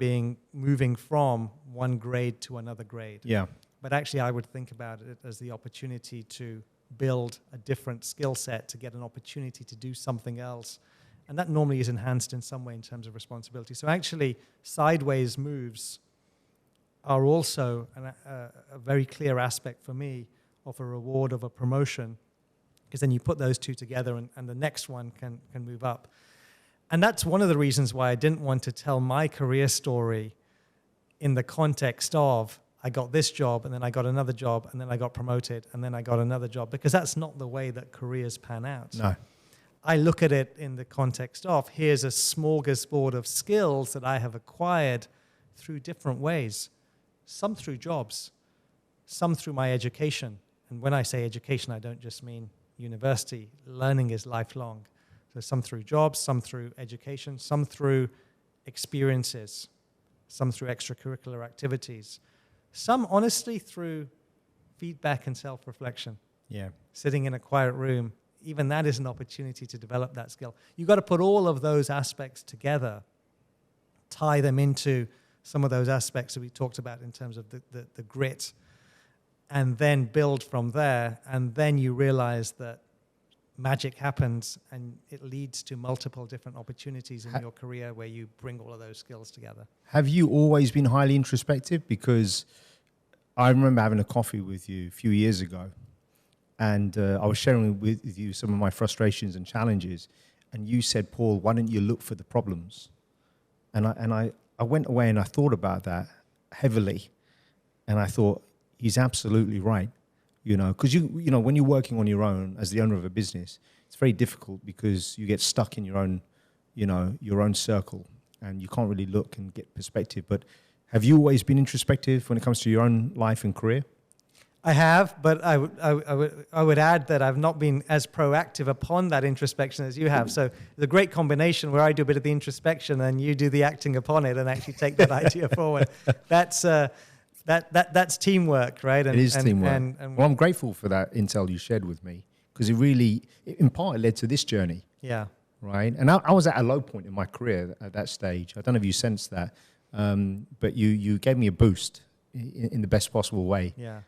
moving from one grade to another grade. Yeah. But actually, I would think about it as the opportunity to build a different skill set, to get an opportunity to do something else. And that normally is enhanced in some way in terms of responsibility. So actually, sideways moves are also a very clear aspect for me of a reward of a promotion, because then you put those two together and the next one can move up. And that's one of the reasons why I didn't want to tell my career story in the context of I got this job and then I got another job and then I got promoted and then I got another job, because that's not the way that careers pan out. No. I look at it in the context of here's a smorgasbord of skills that I have acquired through different ways, some through jobs, some through my education. And when I say education, I don't just mean university. Learning is lifelong. So some through jobs, some through education, some through experiences, some through extracurricular activities, some honestly through feedback and self-reflection. Yeah. Sitting in a quiet room, even that is an opportunity to develop that skill. You've got to put all of those aspects together, tie them into some of those aspects that we talked about in terms of the grit, and then build from there. And then you realize that magic happens and it leads to multiple different opportunities in your career where you bring all of those skills together. Have you always been highly introspective? Because I remember having a coffee with you a few years ago, and I was sharing with you some of my frustrations and challenges, and you said, Paul, why don't you look for the problems? And I went away and I thought about that heavily, and I thought, he's absolutely right. Because when you're working on your own as the owner of a business, it's very difficult because you get stuck in your own circle and you can't really look and get perspective. But have you always been introspective when it comes to your own life and career? I have, but I would add that I've not been as proactive upon that introspection as you have. So the great combination where I do a bit of the introspection and you do the acting upon it and actually take that idea forward. That's teamwork, right? It is teamwork. Well, I'm grateful for that intel you shared with me, because it in part led to this journey. Yeah. Right. And I was at a low point in my career at that stage. I don't know if you sensed that, but you gave me a boost in the best possible way. Yeah.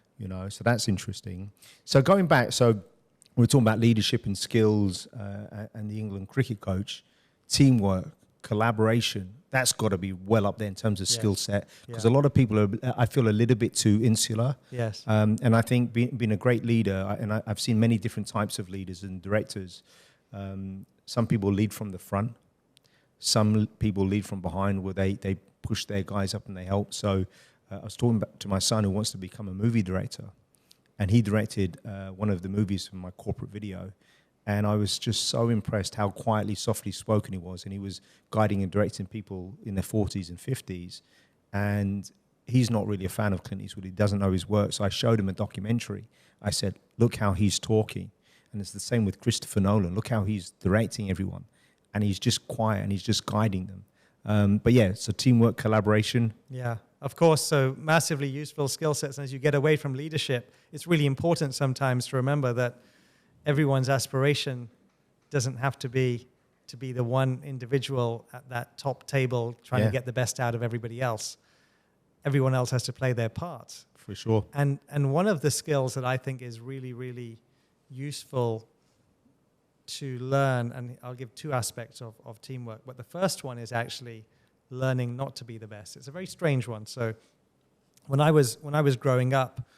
So that's interesting. So going back, we're talking about leadership and skills and the England cricket coach, teamwork, collaboration. That's got to be well up there in terms of skill set, because a lot of people I feel, a little bit too insular. Yes. And I think being a great leader, and I've seen many different types of leaders and directors. Some people lead from the front. Some people lead from behind, where they push their guys up and they help. So I was talking to my son who wants to become a movie director, and he directed one of the movies from my corporate video. And I was just so impressed how quietly, softly spoken he was. And he was guiding and directing people in their 40s and 50s. And he's not really a fan of Clint Eastwood. He doesn't know his work. So I showed him a documentary. I said, look how he's talking. And it's the same with Christopher Nolan. Look how he's directing everyone. And he's just quiet and he's just guiding them. But yeah, so teamwork, collaboration. Yeah, of course. So massively useful skill sets. And as you get away from leadership, it's really important sometimes to remember that everyone's aspiration doesn't have to be the one individual at that top table trying to get the best out of everybody else. Everyone else has to play their part. For sure. And one of the skills that I think is really, really useful to learn, and I'll give two aspects of teamwork, but the first one is actually learning not to be the best. It's a very strange one. So when I was growing up,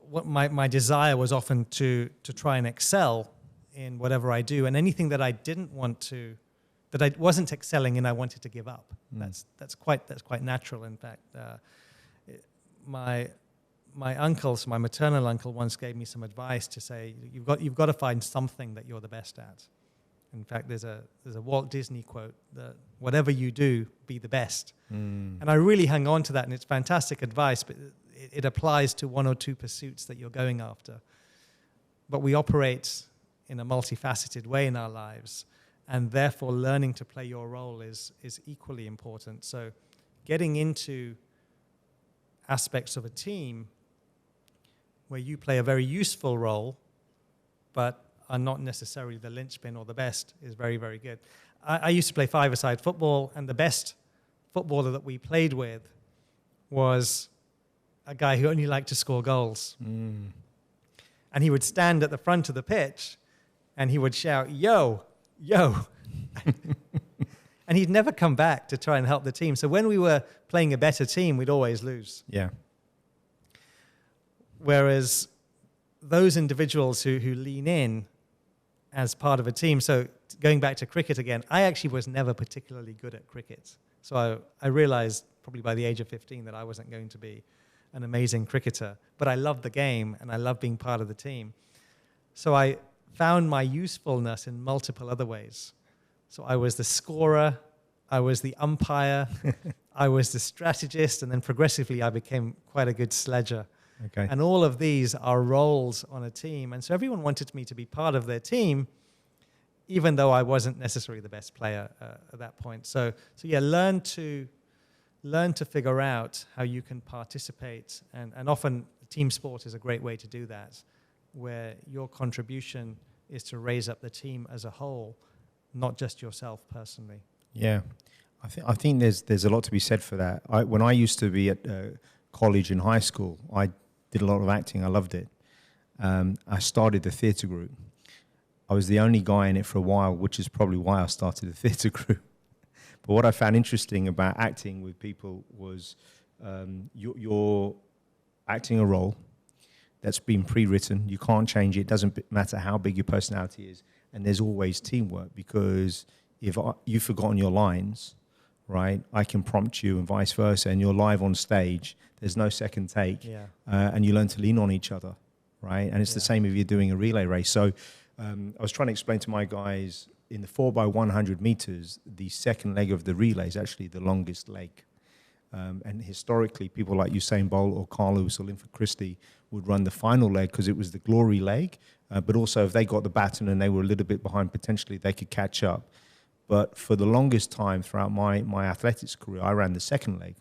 what my desire was often to try and excel in whatever I do, and anything that I didn't want to, that I wasn't excelling in, I wanted to give up. That's quite natural. In fact, my uncle, so my maternal uncle, once gave me some advice to say, you've got to find something that you're the best at. In fact, there's a Walt Disney quote that whatever you do, be the best. And I really hung on to that, and it's fantastic advice, but it applies to one or two pursuits that you're going after. But we operate in a multifaceted way in our lives, and therefore learning to play your role is equally important. So getting into aspects of a team where you play a very useful role, but are not necessarily the linchpin or the best, is very, very good. I used to play five-a-side football, and the best footballer that we played with was a guy who only liked to score goals. And he would stand at the front of the pitch, and he would shout, "Yo, yo." And he'd never come back to try and help the team. So when we were playing a better team, we'd always lose. Yeah. Whereas those individuals who lean in as part of a team, so going back to cricket again, I actually was never particularly good at cricket. So I realized probably by the age of 15 that I wasn't going to be an amazing cricketer, but I loved the game and I loved being part of the team. So I found my usefulness in multiple other ways. So I was the scorer, I was the umpire, I was the strategist, and then progressively I became quite a good sledger. Okay. And all of these are roles on a team. And so everyone wanted me to be part of their team, even though I wasn't necessarily the best player at that point. So yeah, learn to figure out how you can participate. And often team sport is a great way to do that, where your contribution is to raise up the team as a whole, not just yourself personally. Yeah. I think there's a lot to be said for that. When I used to be at college and high school, I did a lot of acting. I loved it. I started the theatre group. I was the only guy in it for a while, which is probably why I started the theatre group. But what I found interesting about acting with people was you're acting a role that's been pre-written. You can't change it. It doesn't matter how big your personality is. And there's always teamwork, because if you've forgotten your lines, right, I can prompt you and vice versa, and you're live on stage. There's no second take, and you learn to lean on each other, right? And it's the same if you're doing a relay race. So I was trying to explain to my guys, in the 4x100 meters, the second leg of the relay is actually the longest leg. And historically, people like Usain Bolt or Carl Lewis or Linford Christie would run the final leg because it was the glory leg. But also, if they got the baton and they were a little bit behind, potentially they could catch up. But for the longest time throughout my athletics career, I ran the second leg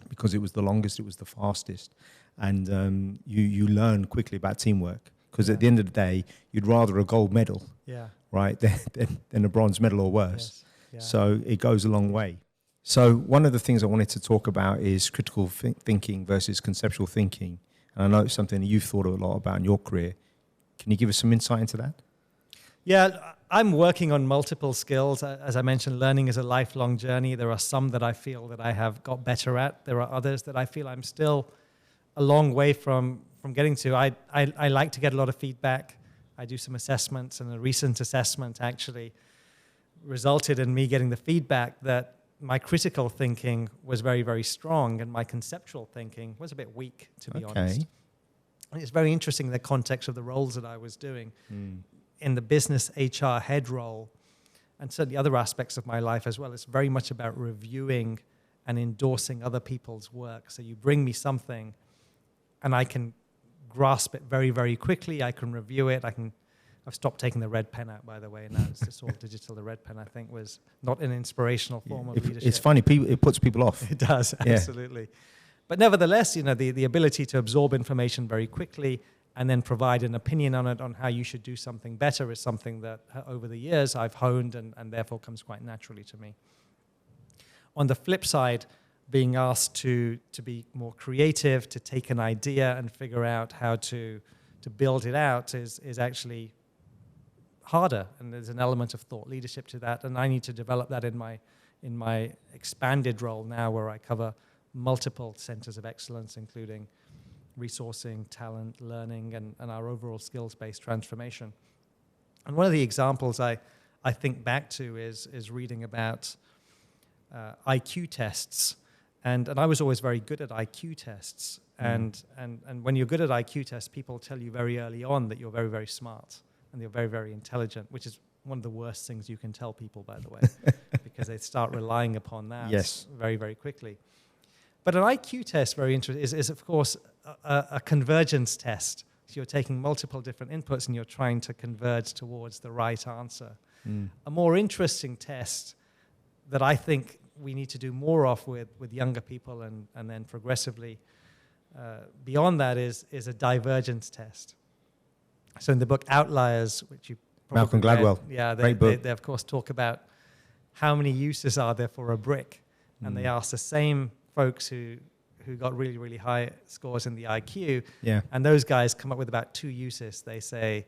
because it was the longest, it was the fastest. And you learn quickly about teamwork, because at the end of the day, you'd rather a gold medal, right, than a bronze medal or worse. Yes. Yeah. So it goes a long way. So one of the things I wanted to talk about is critical thinking versus conceptual thinking. And I know it's something that you've thought a lot about in your career. Can you give us some insight into that? Yeah, I'm working on multiple skills. As I mentioned, learning is a lifelong journey. There are some that I feel that I have got better at. There are others that I feel I'm still a long way from getting to. I like to get a lot of feedback. I do some assessments, and a recent assessment actually resulted in me getting the feedback that my critical thinking was very, very strong, and my conceptual thinking was a bit weak, to be honest. And it's very interesting in the context of the roles that I was doing. In the business HR head role, and certainly other aspects of my life as well, it's very much about reviewing and endorsing other people's work. So you bring me something, and I can grasp it very, very quickly. I can review it. I've stopped taking the red pen out, by the way. Now it's just all digital. The red pen, I think, was not an inspirational form of leadership. It's funny. It puts people off. It does, absolutely. But nevertheless, the ability to absorb information very quickly and then provide an opinion on it, on how you should do something better, is something that over the years I've honed and therefore comes quite naturally to me. On the flip side, being asked to be more creative, to take an idea and figure out how to build it out is actually harder, and there's an element of thought leadership to that, and I need to develop that in in my expanded role now, where I cover multiple centers of excellence, including resourcing, talent, learning, and our overall skills-based transformation. And one of the examples I think back to is reading about IQ tests. And I was always very good at IQ tests. And when you're good at IQ tests, people tell you very early on that you're very, very smart and you're very, very intelligent, which is one of the worst things you can tell people, by the way, because they start relying upon that very, very quickly. But an IQ test, very interesting, is of course a convergence test. So you're taking multiple different inputs and you're trying to converge towards the right answer. A more interesting test that I think we need to do more of with younger people and then progressively beyond that is a divergence test. So in the book Outliers, which you probably Malcolm Gladwell, great book. They of course talk about how many uses are there for a brick, and they ask the same folks who got really, really high scores in the IQ, and those guys come up with about 2 uses. They say,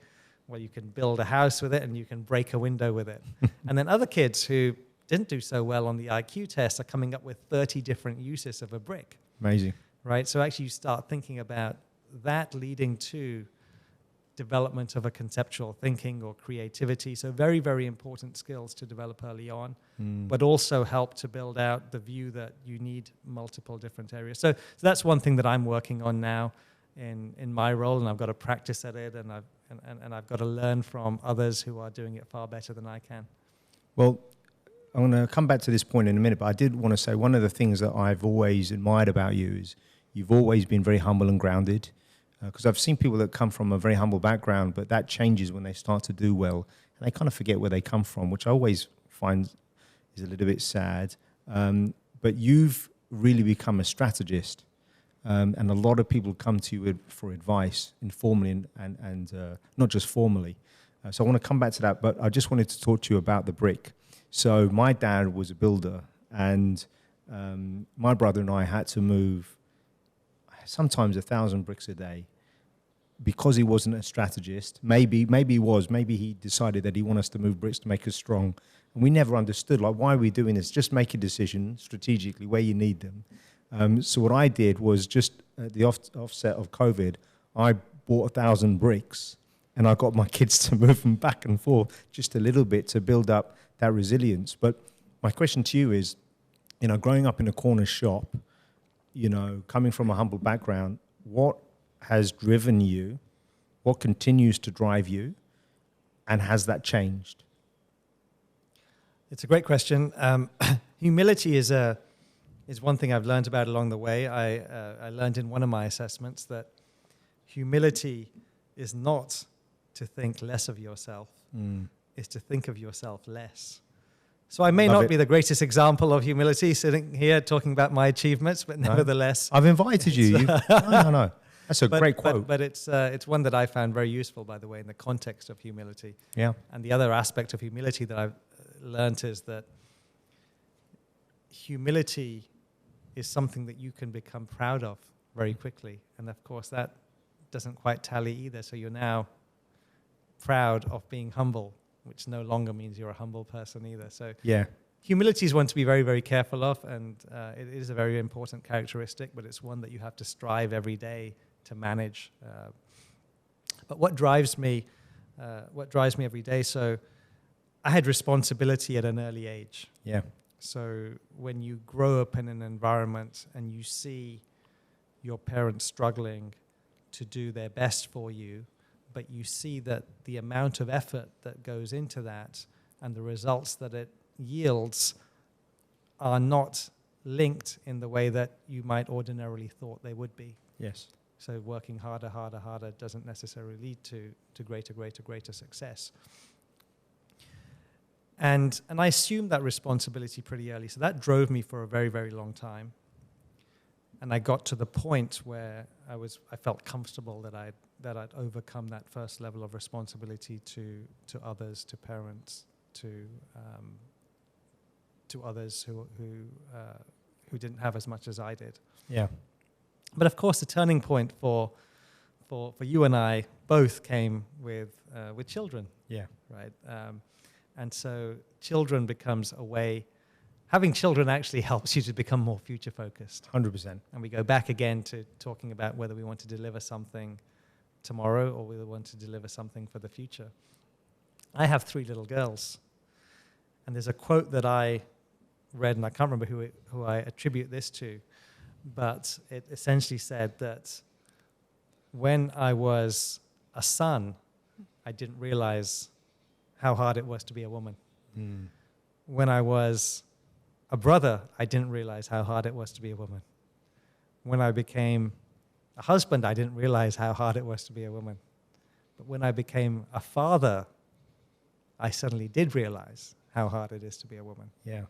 well, you can build a house with it and you can break a window with it. And then other kids who didn't do so well on the IQ test are coming up with 30 different uses of a brick. Amazing. Right? So actually you start thinking about that leading to development of a conceptual thinking or creativity. So very, very important skills to develop early on, but also help to build out the view that you need multiple different areas. So that's one thing that I'm working on now in my role, and I've got to practice at it, and I've got to learn from others who are doing it far better than I can. Well, I'm going to come back to this point in a minute, but I did want to say one of the things that I've always admired about you is you've always been very humble and grounded. Because I've seen people that come from a very humble background, but that changes when they start to do well, and they kind of forget where they come from, which I always find is a little bit sad. But you've really become a strategist, and a lot of people come to you for advice, informally and not just formally. So I want to come back to that, but I just wanted to talk to you about the brick. So my dad was a builder, and my brother and I had to move sometimes 1,000 bricks a day because he wasn't a strategist. Maybe he was. Maybe he decided that he wanted us to move bricks to make us strong. And we never understood, like, why are we doing this? Just make a decision strategically where you need them. So what I did was just at the offset of COVID, I bought 1,000 bricks and I got my kids to move them back and forth just a little bit to build up that resilience. But my question to you is, growing up in a corner shop, coming from a humble background, what has driven you? What continues to drive you? And has that changed? It's a great question. Humility is one thing I've learned about along the way. I learned in one of my assessments that humility is not to think less of yourself, is to think of yourself less. So I may not be the greatest example of humility sitting here talking about my achievements, but nevertheless... I've invited you. No. That's a great quote. But it's one that I found very useful, by the way, in the context of humility. Yeah. And the other aspect of humility that I've learned is that humility is something that you can become proud of very quickly. And of course, that doesn't quite tally either. So you're now proud of being humble, which no longer means you're a humble person either. So humility is one to be very, very careful of, and it is a very important characteristic, but it's one that you have to strive every day to manage. But what drives me every day, so I had responsibility at an early age. Yeah. So when you grow up in an environment and you see your parents struggling to do their best for you, but you see that the amount of effort that goes into that and the results that it yields are not linked in the way that you might ordinarily thought they would be. Yes. So working harder doesn't necessarily lead to greater success. And I assumed that responsibility pretty early. So that drove me for a very, very long time. And I got to the point where I felt comfortable that I'd overcome that first level of responsibility to others, to parents, to others who didn't have as much as I did. Yeah. But of course, the turning point for you and I both came with children. Yeah. Right. And so children becomes a way having children actually helps you to become more future focused. 100%. And we go back again to talking about whether we want to deliver something tomorrow or whether we want to deliver something for the future. I have 3 little girls. And there's a quote that I read, and I can't remember who I attribute this to, but it essentially said that when I was a son, I didn't realize how hard it was to be a woman. Mm. When I was a brother, I didn't realize how hard it was to be a woman. When I became a husband, I didn't realize how hard it was to be a woman. But when I became a father, I suddenly did realize how hard it is to be a woman. Yeah.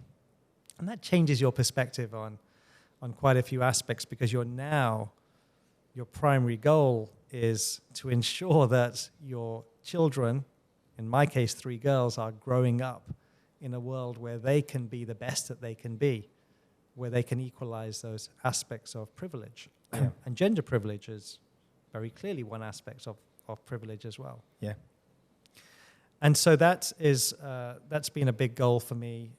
And that changes your perspective on quite a few aspects, because your primary goal is to ensure that your children, in my case 3 girls, are growing up in a world where they can be the best that they can be, where they can equalize those aspects of privilege. Yeah. And gender privilege is very clearly one aspect of privilege as well. Yeah. And so that's been a big goal for me,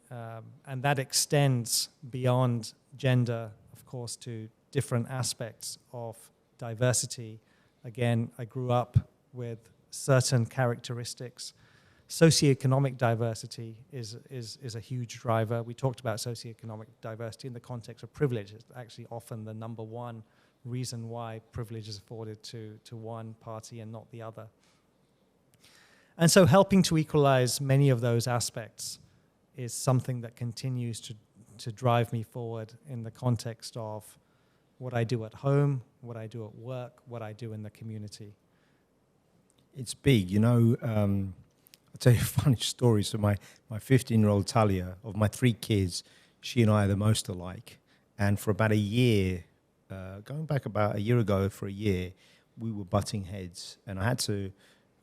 and that extends beyond gender, of course, to different aspects of diversity. Again, I grew up with certain characteristics. Socioeconomic diversity is a huge driver. We talked about socioeconomic diversity in the context of privilege. It's actually often the number one reason why privilege is afforded to one party and not the other. And so helping to equalize many of those aspects is something that continues to drive me forward in the context of what I do at home, what I do at work, what I do in the community. It's big, I'll tell you a funny story. So my 15-year-old Talia, of my 3 kids, she and I are the most alike. And for about a year, going back about a year ago for a year, we were butting heads. And I had to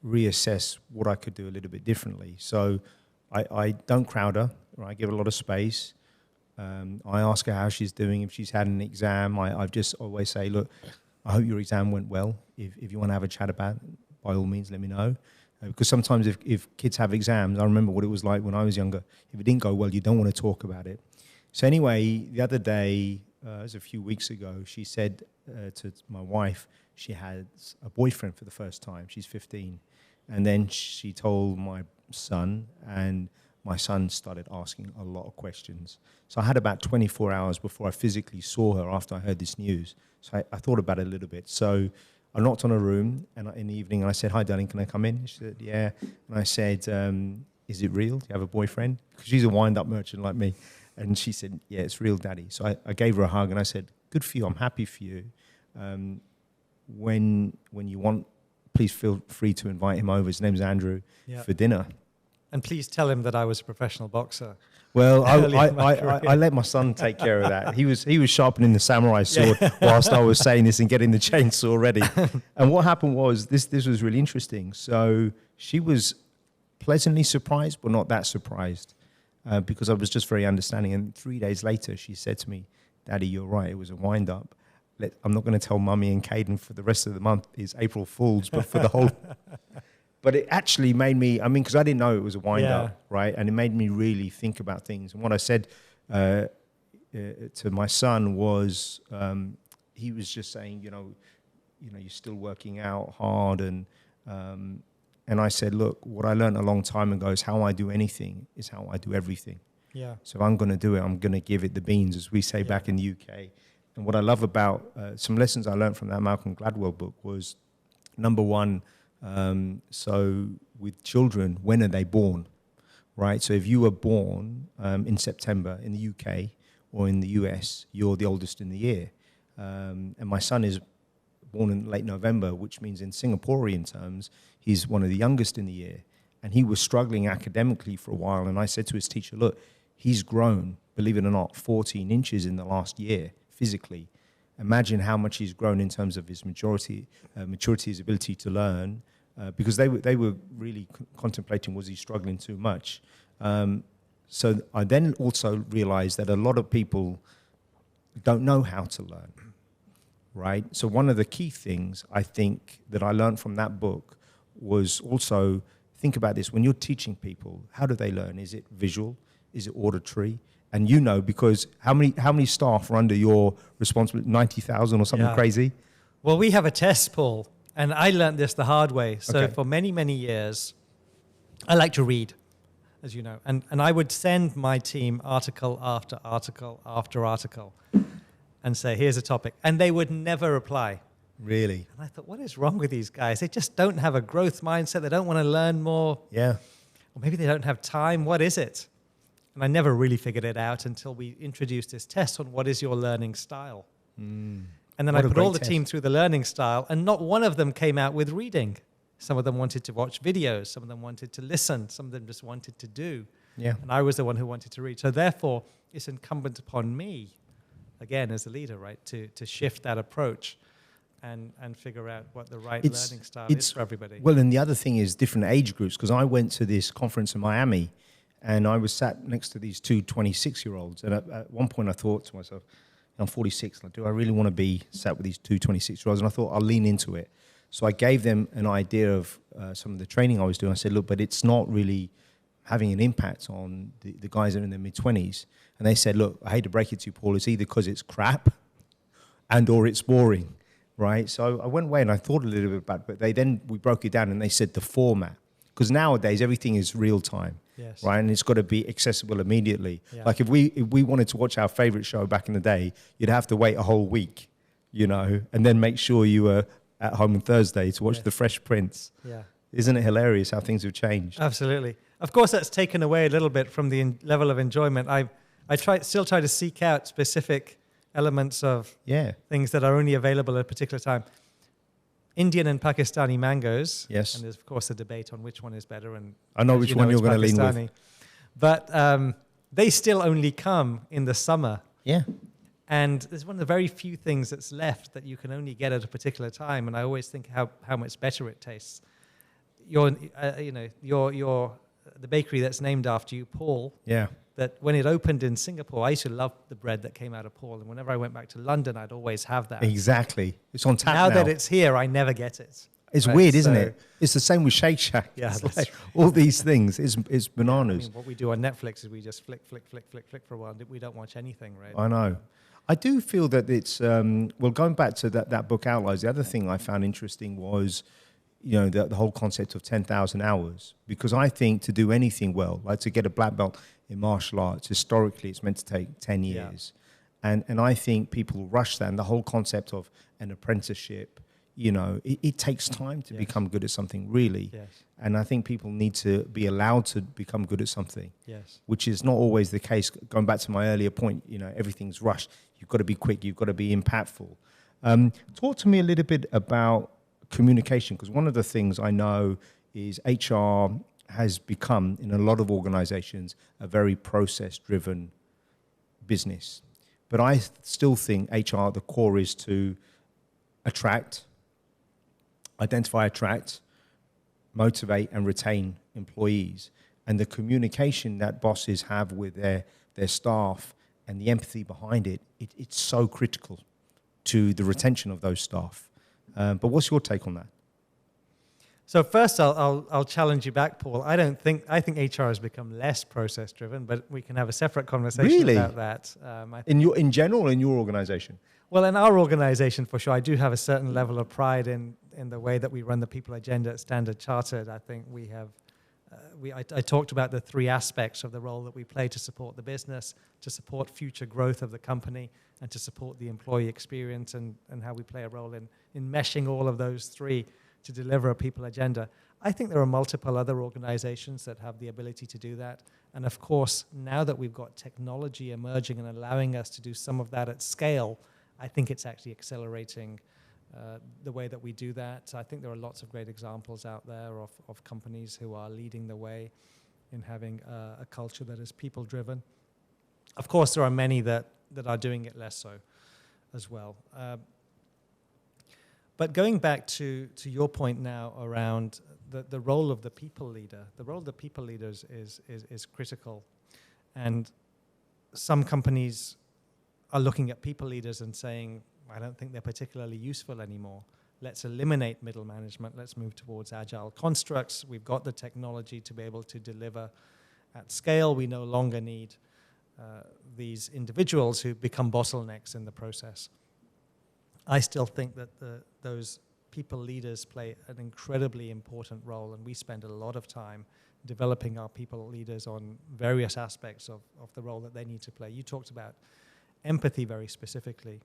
reassess what I could do a little bit differently. So I don't crowd her, or I give her a lot of space. I ask her how she's doing, if she's had an exam. I just always say, look, I hope your exam went well. If you want to have a chat about it, by all means, let me know. Because sometimes if kids have exams, I remember what it was like when I was younger. If it didn't go well, you don't want to talk about it. So anyway, the other day, it was a few weeks ago, she said to my wife she had a boyfriend for the first time. She's 15. And then she told my son, and my son started asking a lot of questions. So I had about 24 hours before I physically saw her after I heard this news. So I thought about it a little bit. So I knocked on her room in the evening, and I said, "Hi, darling, can I come in?" She said, "Yeah." And I said, "Is it real? Do you have a boyfriend?" Because she's a wind-up merchant like me. And she said, "Yeah, it's real, Daddy." So I gave her a hug, and I said, "Good for you. I'm happy for you. When you want, please feel free to invite him over. His name's Andrew, for dinner. And please tell him that I was a professional boxer." Well, I let my son take care of that. He was sharpening the samurai sword whilst I was saying this and getting the chainsaw ready. And what happened was, this was really interesting. So she was pleasantly surprised, but not that surprised, because I was just very understanding. And 3 days later, she said to me, "Daddy, you're right. It was a wind-up. I'm not going to tell Mummy and Caden for the rest of the month is April Fool's, but for the whole..." But it actually made me, because I didn't know it was a wind-up, right? And it made me really think about things. And what I said to my son was, he was just saying, you're still working out hard. And I said, look, what I learned a long time ago is how I do anything is how I do everything. Yeah. So if I'm going to do it, I'm going to give it the beans, as we say back in the UK. And what I love about some lessons I learned from that Malcolm Gladwell book was, number one, so with children, when are they born, right? So if you were born in September in the UK or in the US, you're the oldest in the year. And my son is born in late November, which means in Singaporean terms, he's one of the youngest in the year. And he was struggling academically for a while. And I said to his teacher, look, he's grown, believe it or not, 14 inches in the last year physically. Imagine how much he's grown in terms of his maturity, his ability to learn, because they were really contemplating, was he struggling too much? So I then also realized that a lot of people don't know how to learn, right? So one of the key things I think that I learned from that book was also think about this. When you're teaching people, how do they learn? Is it visual? Is it auditory? and you know, because how many staff are under your responsibility? 90,000 or something crazy? Well, we have a test, Paul, and I learned this the hard way. So Okay. for many, many years, I like to read, as you know, and I would send my team article after article after article and say, here's a topic. And they would never reply. Really? And I thought, what is wrong with these guys? They just don't have a growth mindset. They don't want to learn more. Yeah. Or maybe they don't have time. What is it? And I never really figured it out until we introduced this test on what is your learning style. And then What I a put all great the team test. through the learning style, and not one of them came out with reading. Some of them wanted to watch videos. Some of them wanted to listen. Some of them just wanted to do. Yeah. And I was the one who wanted to read. So therefore, it's incumbent upon me, again, as a leader, right, to shift that approach and figure out what the right learning style is for everybody. Well, and the other thing is different age groups, because I went to this conference in Miami and I was sat next to these two 26-year-olds. And at one point I thought to myself, I'm 46, like, do I really want to be sat with these two 26-year-olds? And I thought I'll lean into it. So I gave them an idea of some of the training I was doing. I said, look, but it's not really having an impact on the guys that are in their mid-20s. And they said, look, I hate to break it to you, Paul, it's either because it's crap and or it's boring, right? So I went away and I thought a little bit about it, but we broke it down and they said the format. Because nowadays everything is real time, right? And it's got to be accessible immediately. Yeah. Like if we wanted to watch our favorite show back in the day, you'd have to wait a whole week, you know, and then make sure you were at home on Thursday to watch The Fresh Prince. Yeah. Isn't it hilarious how things have changed? Absolutely. Of course, that's taken away a little bit from the level of enjoyment. I still try to seek out specific elements of things that are only available at a particular time. Indian and Pakistani mangoes. Yes. And there's, of course, a debate on which one is better. And I know which one you're going to lean with. But they still only come in the summer. Yeah. And there's one of the very few things that's left that you can only get at a particular time. And I always think how much better it tastes. The bakery that's named after you, Paul. Yeah. That when it opened in Singapore, I used to love the bread that came out of Paul. And whenever I went back to London, I'd always have that. Exactly. It's on tap now. Now that it's here, I never get it. It's weird, isn't it? It's the same with Shake Shack. Yeah, it's like all these things. It's bananas. I mean, what we do on Netflix is we just flick for a while. We don't watch anything, right? I know. I do feel that it's, going back to that book Outliers, the other thing I found interesting was, you know, the whole concept of 10,000 hours. Because I think to do anything well, like to get a black belt in martial arts, historically it's meant to take 10 years. Yeah. And I think people rush that. And the whole concept of an apprenticeship, you know, it takes time to become good at something, really. Yes. And I think people need to be allowed to become good at something, which is not always the case. Going back to my earlier point, you know, everything's rushed. You've got to be quick. You've got to be impactful. Talk to me a little bit about communication, because one of the things I know is HR has become, in a lot of organizations, a very process-driven business. But I still think HR, the core is to identify, attract, motivate, and retain employees. And the communication that bosses have with their staff and the empathy behind it's so critical to the retention of those staff. But what's your take on that? So first, I'll challenge you back, Paul. I think HR has become less process-driven, but we can have a separate conversation about that. In general, in your organization? Well, in our organization, for sure, I do have a certain level of pride in the way that we run the people agenda at Standard Chartered. I think we have. I talked about the three aspects of the role that we play to support the business, to support future growth of the company, and to support the employee experience, and how we play a role in meshing all of those three to deliver a people agenda. I think there are multiple other organizations that have the ability to do that. And of course, now that we've got technology emerging and allowing us to do some of that at scale, I think it's actually accelerating the way that we do that. I think there are lots of great examples out there of companies who are leading the way in having a culture that is people-driven. Of course, there are many that are doing it less so as well. But going back to your point now around the role of the people leader, the role of the people leaders is critical. And some companies are looking at people leaders and saying, I don't think they're particularly useful anymore. Let's eliminate middle management. Let's move towards agile constructs. We've got the technology to be able to deliver at scale. We no longer need these individuals who become bottlenecks in the process. I still think that those people leaders play an incredibly important role, and we spend a lot of time developing our people leaders on various aspects of the role that they need to play. You talked about empathy very specifically.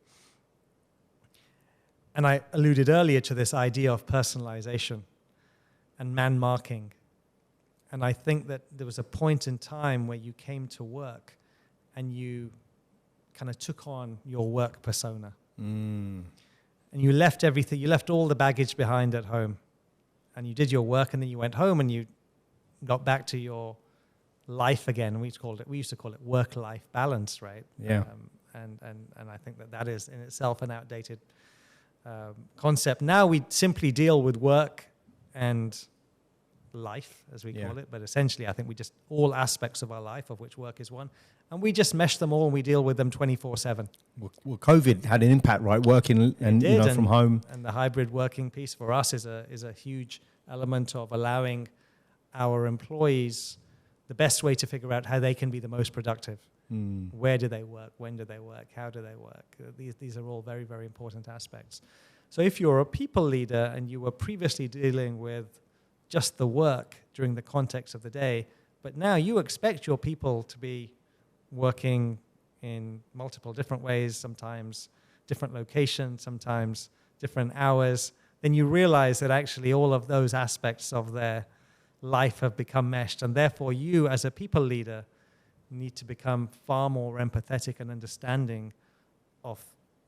And I alluded earlier to this idea of personalization and man-marking. And I think that there was a point in time where you came to work and you kind of took on your work persona. And you left everything, you left all the baggage behind at home. And you did your work, and then you went home and you got back to your life again. We used to call it work-life balance, right? Yeah. And I think that is in itself an outdated concept. Now we simply deal with work and life, as we call it, but essentially I think we just, all aspects of our life, of which work is one, and we just mesh them all and we deal with them 24/7. Well, COVID had an impact, right? Working and from home. And the hybrid working piece for us is a huge element of allowing our employees the best way to figure out how they can be the most productive. Where do they work? When do they work? How do they work? These are all very, very important aspects. So if you're a people leader and you were previously dealing with just the work during the context of the day, but now you expect your people to be working in multiple different ways, sometimes different locations, sometimes different hours, then you realize that actually all of those aspects of their life have become meshed. And therefore you, as a people leader, need to become far more empathetic and understanding of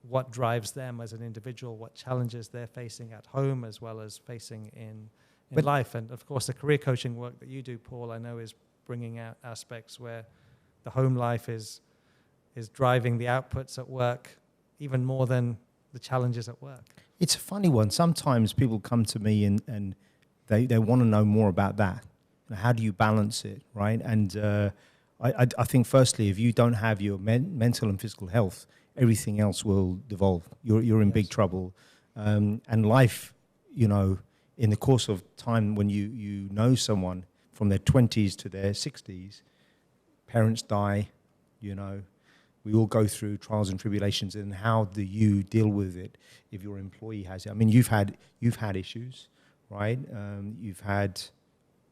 what drives them as an individual, what challenges they're facing at home as well as facing in life. And of course, the career coaching work that you do, Paul, I know is bringing out aspects where the home life is driving the outputs at work even more than the challenges at work. It's a funny one. Sometimes people come to me and they want to know more about that. How do you balance it, right? And I think firstly, if you don't have your mental and physical health, everything else will devolve. You're in big trouble. And life, in the course of time when you know someone from their 20s to their 60s, parents die, we all go through trials and tribulations, and how do you deal with it if your employee has it? I mean, you've had issues, right? You've had,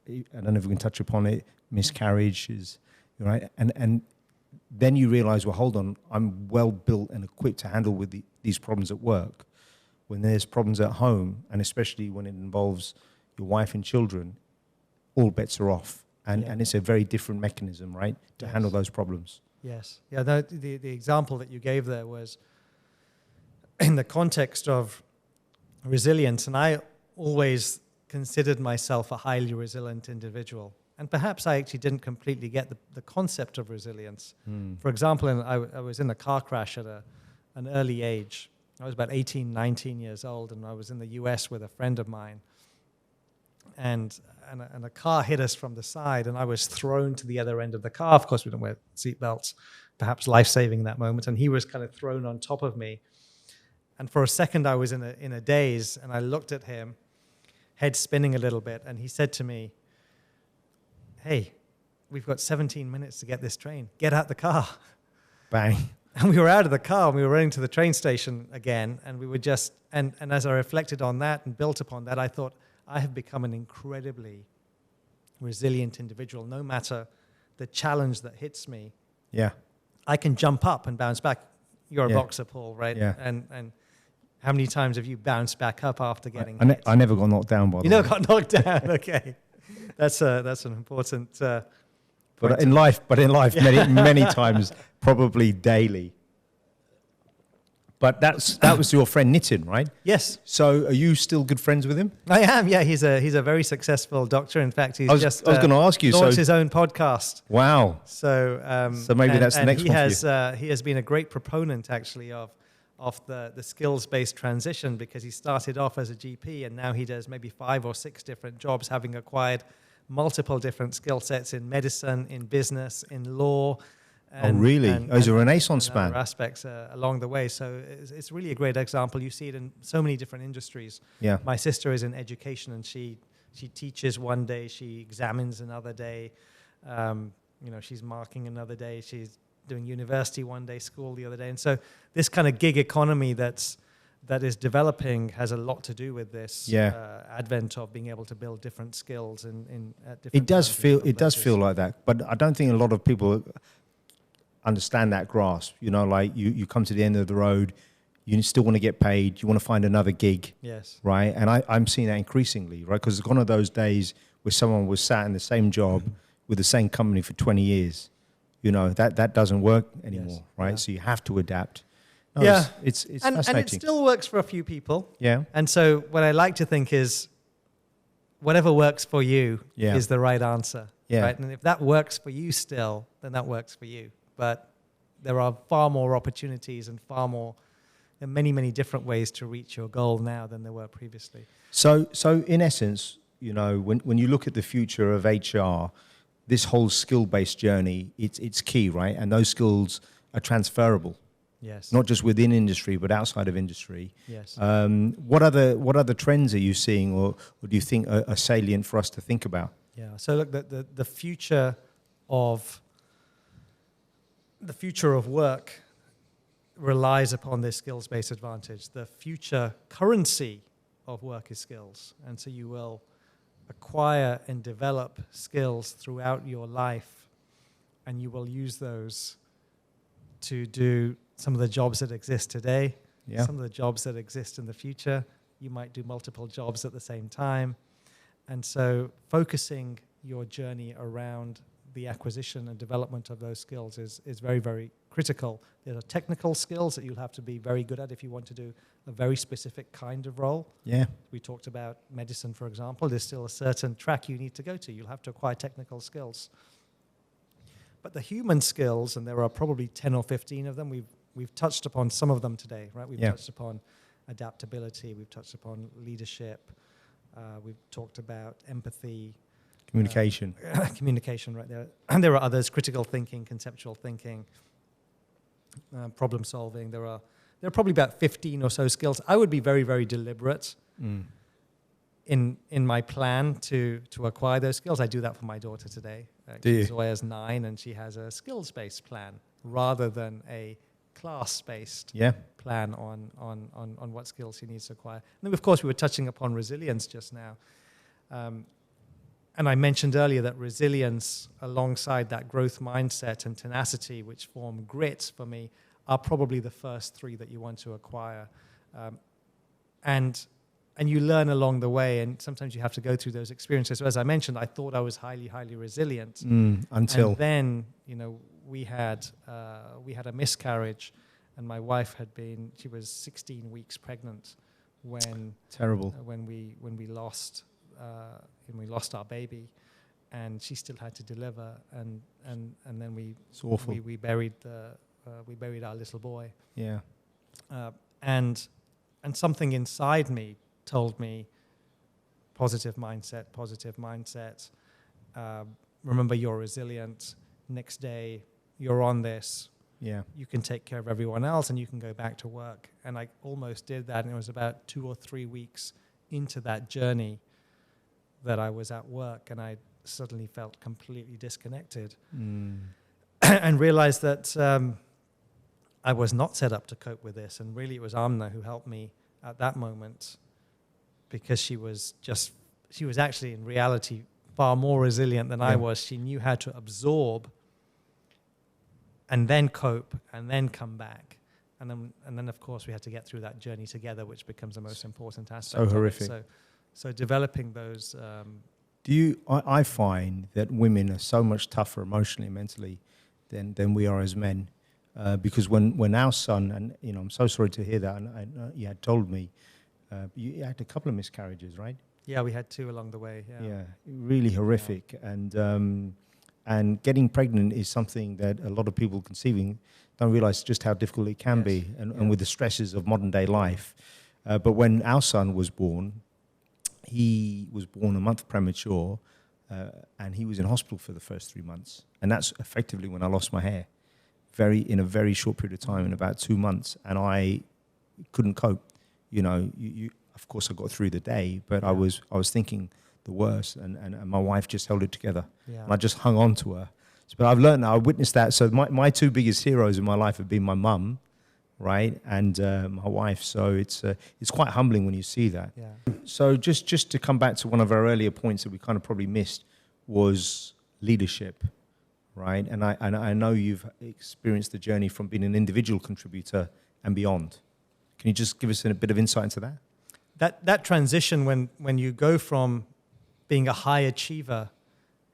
I don't know if we can touch upon it, miscarriages, right? And then you realize, well, hold on, I'm well built and equipped to handle with these problems at work. When there's problems at home, and especially when it involves your wife and children, all bets are off. And it's a very different mechanism, right, to handle those problems. Yes. Yeah, the example that you gave there was in the context of resilience, and I always considered myself a highly resilient individual. And perhaps I actually didn't completely get the concept of resilience. For example, I was in a car crash at an early age. I was about 18, 19 years old, and I was in the US with a friend of mine. And a car hit us from the side, and I was thrown to the other end of the car. Of course, we don't wear seatbelts, perhaps life-saving in that moment. And he was kind of thrown on top of me. And for a second, I was in a daze, and I looked at him, head spinning a little bit, and he said to me, "Hey, we've got 17 minutes to get this train. Get out the car." Bang. And we were out of the car, and we were running to the train station again, and we were just, and as I reflected on that and built upon that, I thought, I have become an incredibly resilient individual. No matter the challenge that hits me, I can jump up and bounce back. You're a boxer, Paul, right? Yeah. And how many times have you bounced back up after getting hit? I never got knocked down, by the way. You never got knocked down, okay. That's an important But in life, many times, probably daily. But that was your friend Nitin, right? Yes. So are you still good friends with him? I am. Yeah, he's a very successful doctor. In fact, I was going to ask you. Launched his own podcast. Wow. So maybe that's the next one for you. He has been a great proponent actually of the skills-based transition, because he started off as a GP and now he does maybe 5 or 6 different jobs, having acquired multiple different skill sets in medicine, in business, in law. Really? It's a renaissance span. Aspects along the way. So it's really a great example. You see it in so many different industries. Yeah. My sister is in education, and she teaches one day, she examines another day. She's marking another day. She's doing university one day, school the other day. And so this kind of gig economy that is developing has a lot to do with this advent of being able to build different skills in at different it does feel like that, but I don't think a lot of people understand that grasp. Like you come to the end of the road, you still want to get paid, you want to find another gig. Yes. Right? And I'm seeing that increasingly, right? Because it's one of those days where someone was sat in the same job with the same company for 20 years. That doesn't work anymore, right? Yeah. So you have to adapt. It's fascinating. And it still works for a few people. Yeah. And so what I like to think is whatever works for you is the right answer. Yeah. Right? And if that works for you still, then that works for you. But there are far more opportunities and there are many, many different ways to reach your goal now than there were previously. So in essence, when you look at the future of HR, this whole skill-based journey, it's key, right? And those skills are transferable. Yes. Not just within industry, but outside of industry. Yes. What other trends are you seeing, or do you think are salient for us to think about? Yeah. So look, the future of work relies upon this skills-based advantage. The future currency of work is skills, and so you will acquire and develop skills throughout your life, and you will use those to do some of the jobs that exist today, some of the jobs that exist in the future. You might do multiple jobs at the same time. And so focusing your journey around the acquisition and development of those skills is very, very critical. There are technical skills that you'll have to be very good at if you want to do a very specific kind of role. Yeah. We talked about medicine, for example. There's still a certain track you need to go to. You'll have to acquire technical skills. But the human skills, and there are probably 10 or 15 of them, we've touched upon some of them today, right? We've touched upon adaptability, we've touched upon leadership, we've talked about empathy. Communication. Communication, right there. And there are others, critical thinking, conceptual thinking, problem solving. There are probably about 15 or so skills. I would be very, very deliberate in my plan to acquire those skills. I do that for my daughter today. Zoya's 9, and she has a skills-based plan rather than a class-based plan on what skills she needs to acquire. And then, of course, we were touching upon resilience just now. And I mentioned earlier that resilience, alongside that growth mindset and tenacity, which form grit for me, are probably the first 3 that you want to acquire. And you learn along the way, and sometimes you have to go through those experiences. So as I mentioned, I thought I was highly, highly resilient. Until. And then, we had a miscarriage, and my wife she was 16 weeks pregnant when we lost our baby, and she still had to deliver, and then we buried our little boy. Yeah. And something inside me told me positive mindset. Remember, you're resilient. Next day, you're on this. Yeah. You can take care of everyone else, and you can go back to work. And I almost did that, and it was about 2 or 3 weeks into that journey that I was at work, and I suddenly felt completely disconnected and realized that I was not set up to cope with this. And really, it was Amna who helped me at that moment, because she was actually in reality far more resilient than I was. She knew how to absorb and then cope and then come back. And then of course we had to get through that journey together, which becomes the most important aspect. So horrific. So developing those. I find that women are so much tougher emotionally and mentally than we are as men. Because when our son, and I'm so sorry to hear that, and you had told me, you had a couple of miscarriages, right? Yeah, we had 2 along the way. Yeah, really horrific. Yeah. And getting pregnant is something that a lot of people conceiving don't realize just how difficult it can be, and with the stresses of modern day life. But when our son was born, he was born a month premature, and he was in hospital for the first 3 months. And that's effectively when I lost my hair, in a very short period of time, in about 2 months. And I couldn't cope. Of course I got through the day, but I was thinking the worst, and my wife just held it together. Yeah. And I just hung on to her. But I've learned that, I witnessed that. So my two biggest heroes in my life have been my mum, right, and my wife. So it's quite humbling when you see that. Yeah. So just to come back to one of our earlier points that we kind of probably missed was leadership, right? And I know you've experienced the journey from being an individual contributor and beyond. Can you just give us a bit of insight into that? That transition when you go from being a high achiever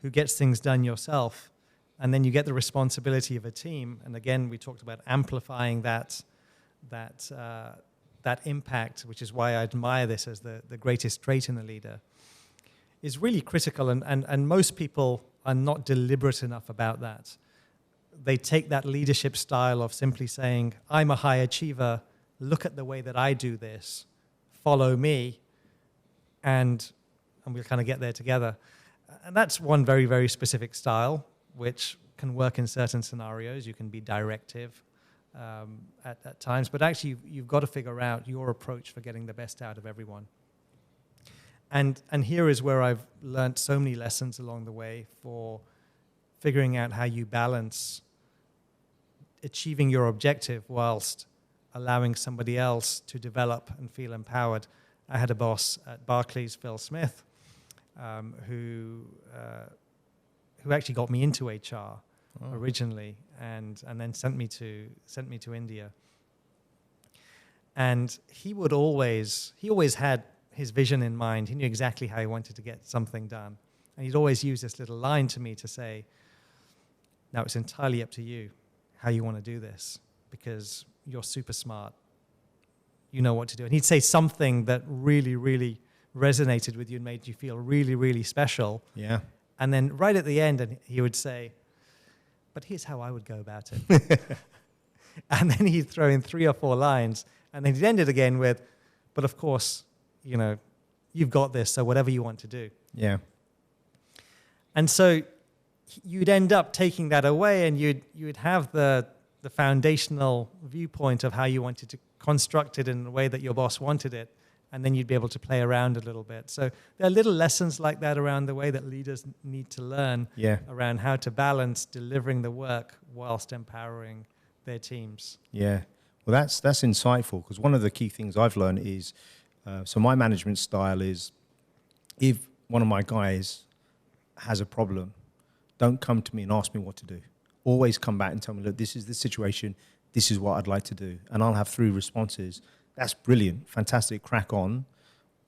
who gets things done yourself, and then you get the responsibility of a team. And again, we talked about amplifying that impact, which is why I admire this as the greatest trait in a leader, is really critical. And most people are not deliberate enough about that. They take that leadership style of simply saying, I'm a high achiever, look at the way that I do this, follow me, and we'll kind of get there together. And that's one very, very specific style, which can work in certain scenarios. You can be directive at times, but actually you've got to figure out your approach for getting the best out of everyone. And here is where I've learned so many lessons along the way for figuring out how you balance achieving your objective whilst allowing somebody else to develop and feel empowered. I had a boss at Barclays, Phil Smith, who actually got me into HR originally, and then sent me to India. And he always had his vision in mind. He knew exactly how he wanted to get something done, and he'd always use this little line to me to say, "Now it's entirely up to you how you want to do this, because you're super smart. You know what to do." And he'd say something that really, really resonated with you and made you feel really, really special. Yeah. And then right at the end, and he would say, "But here's how I would go about it." And then he'd throw in 3 or 4 lines, and then he'd end it again with, "But of course, you've got this, so whatever you want to do." Yeah. And so you'd end up taking that away, and you'd have the foundational viewpoint of how you wanted to construct it in the way that your boss wanted it, and then you'd be able to play around a little bit. So there are little lessons like that around the way that leaders need to learn around how to balance delivering the work whilst empowering their teams. Yeah. Well, that's insightful, because one of the key things I've learned is, so my management style is, if one of my guys has a problem, don't come to me and ask me what to do. Always come back and tell me, look, this is the situation, this is what I'd like to do. And I'll have 3 responses. That's brilliant, fantastic, crack on.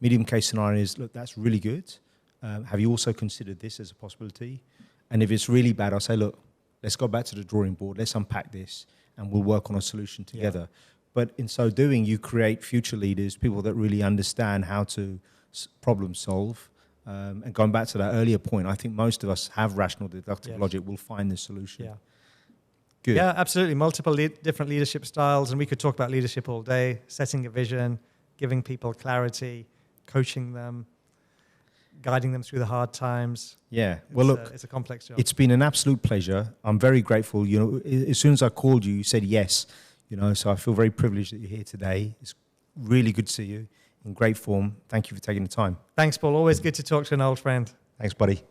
Medium case scenario is, look, that's really good. Have you also considered this as a possibility? And if it's really bad, I'll say, look, let's go back to the drawing board, let's unpack this, and we'll work on a solution together. Yeah. But in so doing, you create future leaders, people that really understand how to problem solve. And going back to that earlier point, I think most of us have rational deductive logic. We'll find the solution. Yeah. Good. Yeah, absolutely. Multiple different leadership styles, and we could talk about leadership all day. Setting a vision, giving people clarity, coaching them, guiding them through the hard times. Yeah. Well, look, it's a complex job. It's been an absolute pleasure. I'm very grateful. As soon as I called you, you said yes. So I feel very privileged that you're here today. It's really good to see you in great form. Thank you for taking the time. Thanks, Paul. Always good to talk to an old friend. Thanks, buddy.